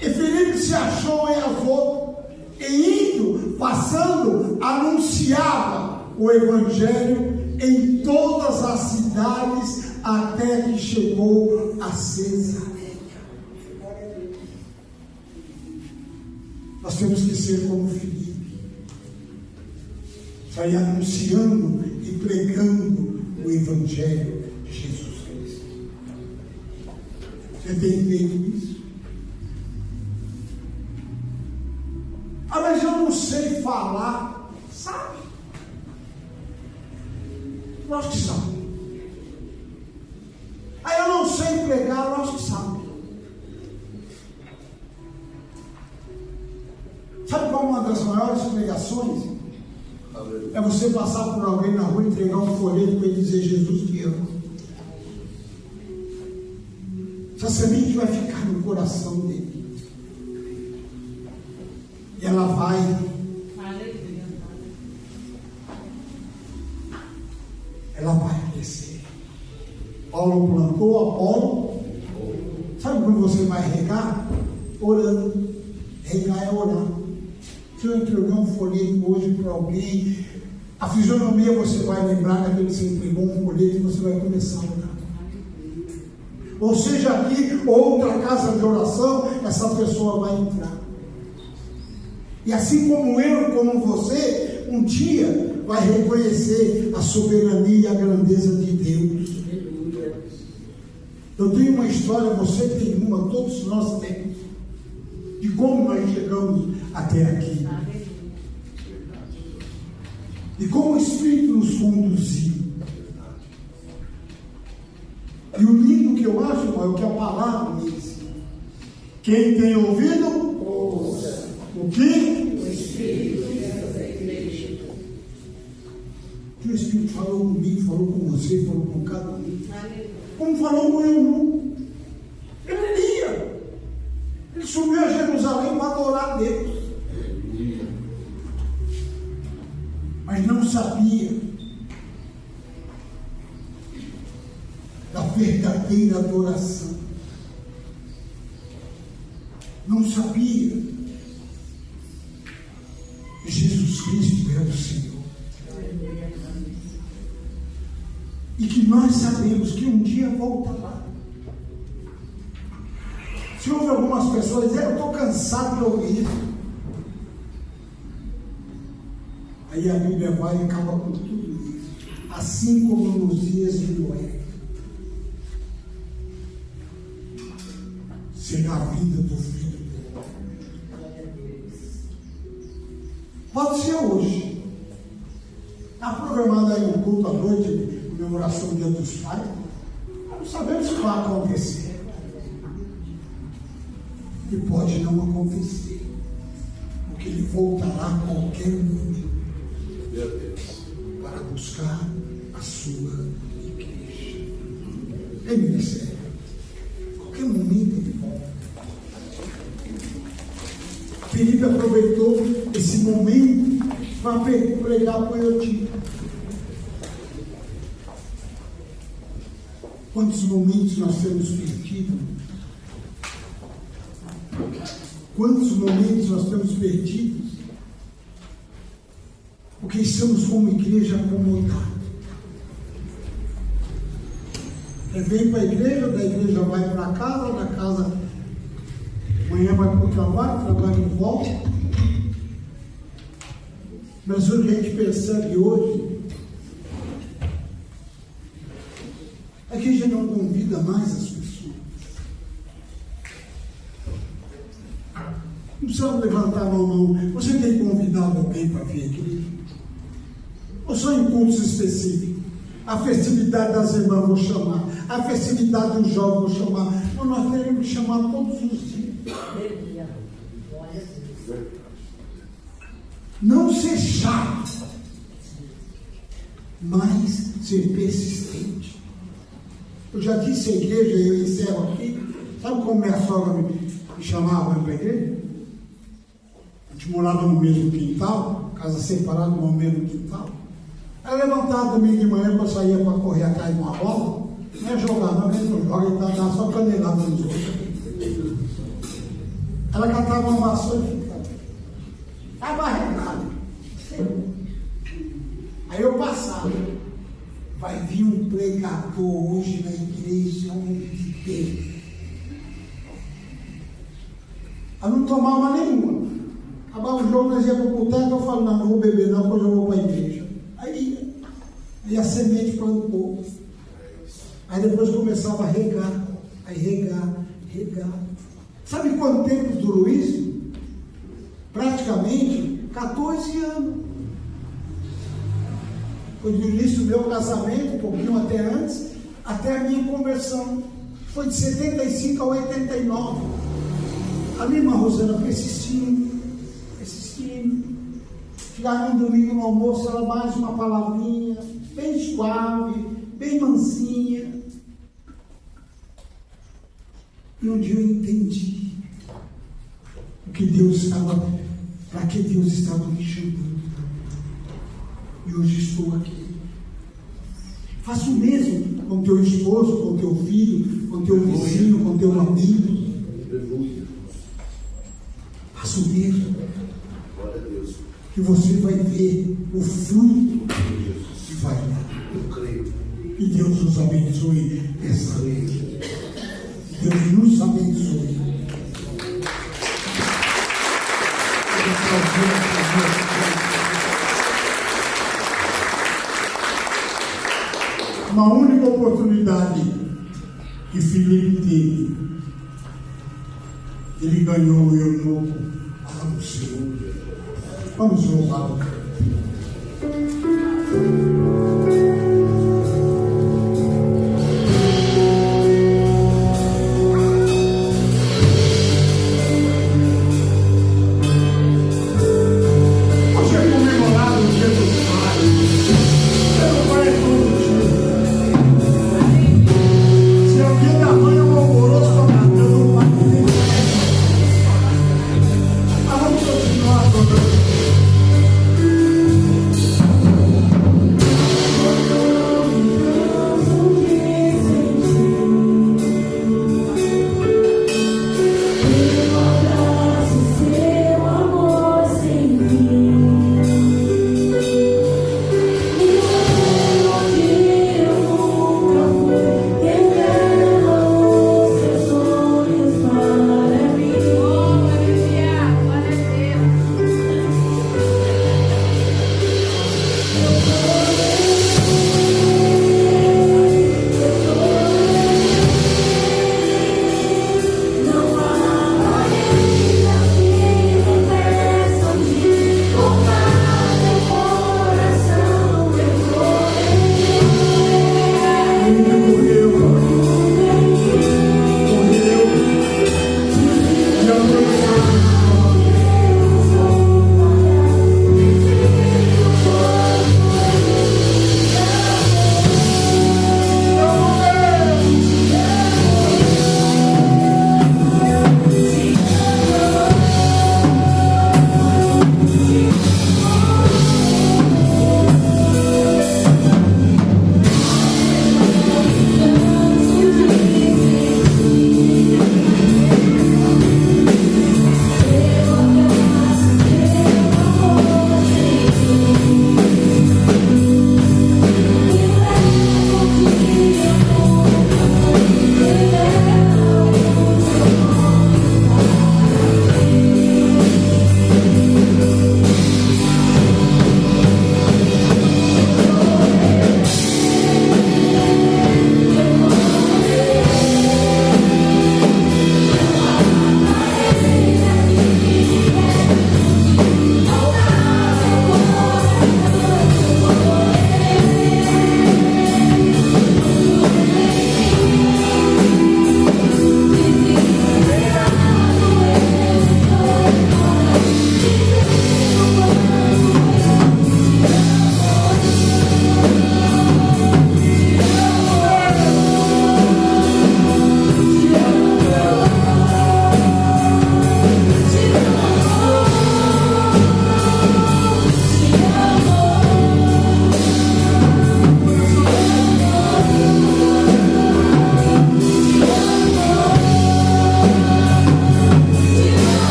E Filipe se achou em Azoto. E indo, passando, anunciava o Evangelho em todas as cidades, até que chegou a Cesareia. Nós temos que ser como Filipe, sair anunciando e pregando o Evangelho de Jesus Cristo. Você tem feito isso? Ah, mas eu não sei falar. Sabe? Nós que sabemos. Ah, eu não sei pregar. Nós que sabemos. Sabe qual é uma das maiores pregações? É você passar por alguém na rua, entregar um folheto para ele dizer: Jesus te ama. Essa semente vai ficar no coração dele. E ela vai. Ela vai crescer. Paulo plantou, Apolo. Sabe quando você vai regar? Orando. Regar é orar. Se eu entregar um folheto hoje para alguém, a fisionomia você vai lembrar daquele que você entregou um folheto e você vai começar a orar. Ou seja, aqui, outra casa de oração, essa pessoa vai entrar. E assim como eu, como você, um dia vai reconhecer a soberania e a grandeza de Deus. Eu tenho uma história, você tem uma, todos nós temos, de como nós chegamos até aqui. E como o Espírito nos conduziu. E o lindo que eu acho, irmão, é o que a palavra me ensina. Quem tem ouvido, ouça. O que? O Espírito diz às igrejas. O Espírito falou comigo, falou com você, falou com cada um. Como falou com eu. Ele ia. Ele subiu a Jerusalém para adorar a Deus. Mas não sabia da verdadeira adoração. Não sabia que Jesus Cristo era o Senhor. E que nós sabemos que um dia voltará. Se houve algumas pessoas dizendo: eu estou cansado de ouvir isso. Aí a Bíblia vai e acaba com tudo isso. Assim como nos dias de Noé. Será a vida do filho do homem. Pode ser hoje. Está programado aí um culto à noite, comemoração do Dia dos Pais. Não sabemos o que vai acontecer. E pode não acontecer. Porque ele voltará a qualquer momento para buscar a sua igreja. É ministério. Qualquer momento ele volta. Felipe aproveitou esse momento para pregar para o Eutico. Quantos momentos nós temos perdido? Quantos momentos nós temos perdidos? Porque estamos como igreja acomodados. Vem para a igreja, da igreja vai para casa, da casa amanhã vai para o trabalho volta. Mas o que a gente percebe hoje é que a gente não convida mais as pessoas. Não precisa levantar a mão, não. Você tem convidado alguém para vir aqui? Ou só em cultos específicos? A festividade das irmãs vou chamar. A festividade dos jovens vou chamar. Mas nós teremos que chamar todos os dias. Não ser chato, mas ser persistente. Eu já disse à igreja, eu encerro aqui. Sabe como minha sogra me chamava para a igreja? A gente morava no mesmo quintal, casa separada, no mesmo quintal. Ela levantava domingo de manhã para sair para correr atrás de uma bola. Não é jogar, não é mesmo joga, ele está só canelada nos outros. Ela catava uma vassoura e ficava. Estava arregado. Aí eu passava. Vai vir um pregador hoje na igreja, homem de Deus. Ela não tomava nenhuma. Acabava o jogo, nós ia para o boteco, eu falo: não vou beber não, porque eu vou para a igreja. Aí a semente plantou. Aí depois começava a regar. Aí regar. Sabe quanto tempo durou isso? Praticamente 14 anos. Foi do início do meu casamento, um pouquinho até antes, até a minha conversão. Foi de 75 a 89. A minha irmã Rosana persistindo. chegar no domingo no almoço, era mais uma palavrinha, bem suave, bem mansinha. E um dia eu entendi o que Deus estava, para que Deus estava me chamando. E hoje estou aqui. Faça o mesmo com teu esposo, com teu filho, com teu vizinho, com teu amigo. Faça o mesmo. Que você vai ver o fruto que vai dar. Que Deus nos abençoe essa lei. Deus nos abençoe. Uma única oportunidade que Filipe teve, ele ganhou o eunuco ao Senhor. Vamos louvar. Vamos continuar adorando.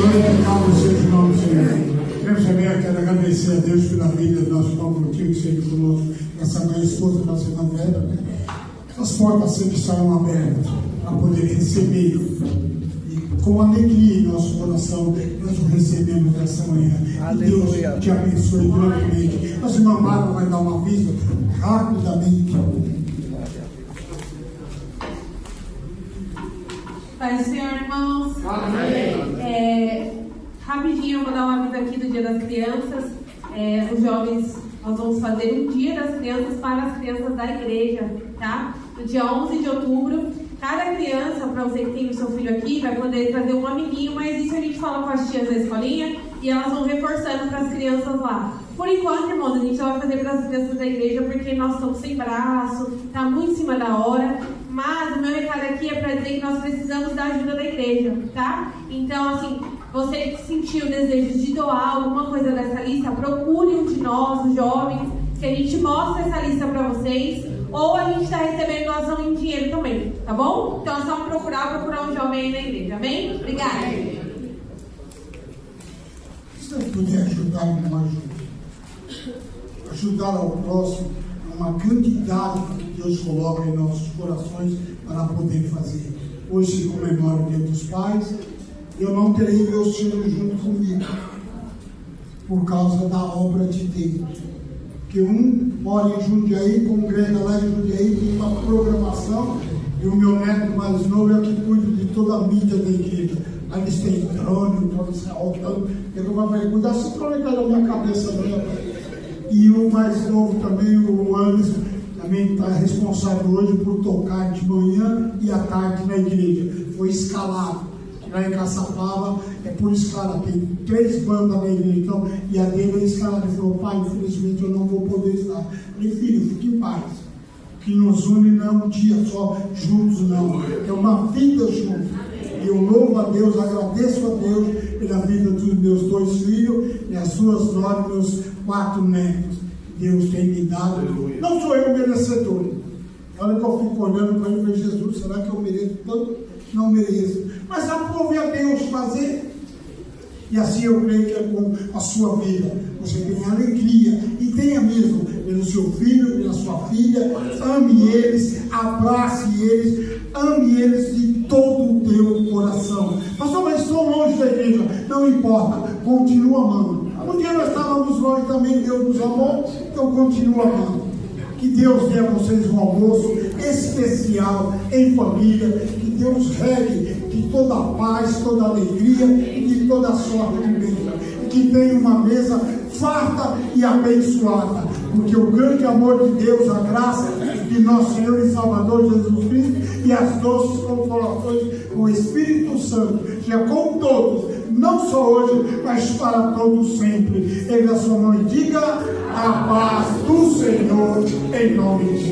Glorificado seja o nome do Senhor. Eu também quero agradecer a Deus pela vida do nosso irmão Coutinho, que sempre conosco, essa minha esposa, nossa irmã Vera, né? As portas sempre estarão abertas para poder receber. E com alegria em nosso coração, nós o recebemos nessa manhã. Aleluia. Deus te abençoe grandemente. Nossa irmã Bárbara vai dar uma aviso rapidamente. Pai do Senhor, irmãos. Amém. Rapidinho, eu vou dar uma aviso aqui do Dia das Crianças. Os jovens, nós vamos fazer um Dia das Crianças para as crianças da igreja, tá? No dia 11 de outubro. Cada criança, para você que tem o seu filho aqui, vai poder trazer um amiguinho, mas isso a gente fala com as tias da escolinha e elas vão reforçando para as crianças lá. Por enquanto, irmãos, a gente só vai fazer para as crianças da igreja porque nós estamos sem braço, está muito em cima da hora. Mas o meu recado aqui é para dizer que nós precisamos da ajuda da igreja, tá? Então, assim, você que sentiu o desejo de doar alguma coisa dessa lista, procure um de nós, os jovens, que a gente mostra essa lista para vocês, ou a gente está recebendo doação em dinheiro também, tá bom? Então é só procurar um jovem aí na igreja, amém? Obrigada. Se eu puder ajudar, não ajuda. Ajudar ao próximo é uma grande dádiva que Deus coloca em nossos corações para poder fazer. Hoje se comemora o Dia dos Pais. Eu não terei meus filhos junto comigo por causa da obra de Deus. Que um mora em Jundiaí, congrega lá em Jundiaí, tem uma programação, e o meu neto mais novo é o que cuida de toda a mídia da igreja. Aí eles têm drone, todo esse alto, eu vou cuidar se conectar na minha cabeça mesmo. E o mais novo também, o Anderson, também está responsável hoje por tocar de manhã e à tarde na igreja. Foi escalado. Lá em Caçapava, é por escala, tem 3 bandas na igreja, então, e a dele é escalada. Ele falou: pai, infelizmente eu não vou poder estar. Eu falei: filho, fique em paz. O que nos une não é um dia só juntos, não. É uma vida juntos. E eu louvo a Deus, agradeço a Deus pela vida dos meus 2 filhos e as suas 9, meus 4 netos. Deus tem me dado. Não sou eu merecedor. Olha que eu fico olhando para ele e falei: Jesus, será que eu mereço tanto? Não mereço. Mas aprove a Deus fazer. E assim eu creio que é com a sua vida. Você tem alegria. E tenha mesmo pelo seu filho, pela sua filha. Ame eles, abrace eles, ame eles de todo o teu coração. Pastor, mas estou longe da igreja. Não importa, continua amando. Um dia nós estávamos longe também, Deus nos amou, então continua amando. Que Deus dê a vocês um almoço especial em família. Que Deus regue de toda a paz, toda a alegria e de toda a sorte de bênção. Que tenha uma mesa farta e abençoada. Porque o grande amor de Deus, a graça de nosso Senhor e Salvador Jesus Cristo e as doces consolações com o Espírito Santo, já com todos, não só hoje, mas para todos sempre. Erga a sua mão e diga: a paz do Senhor, em nome de Jesus.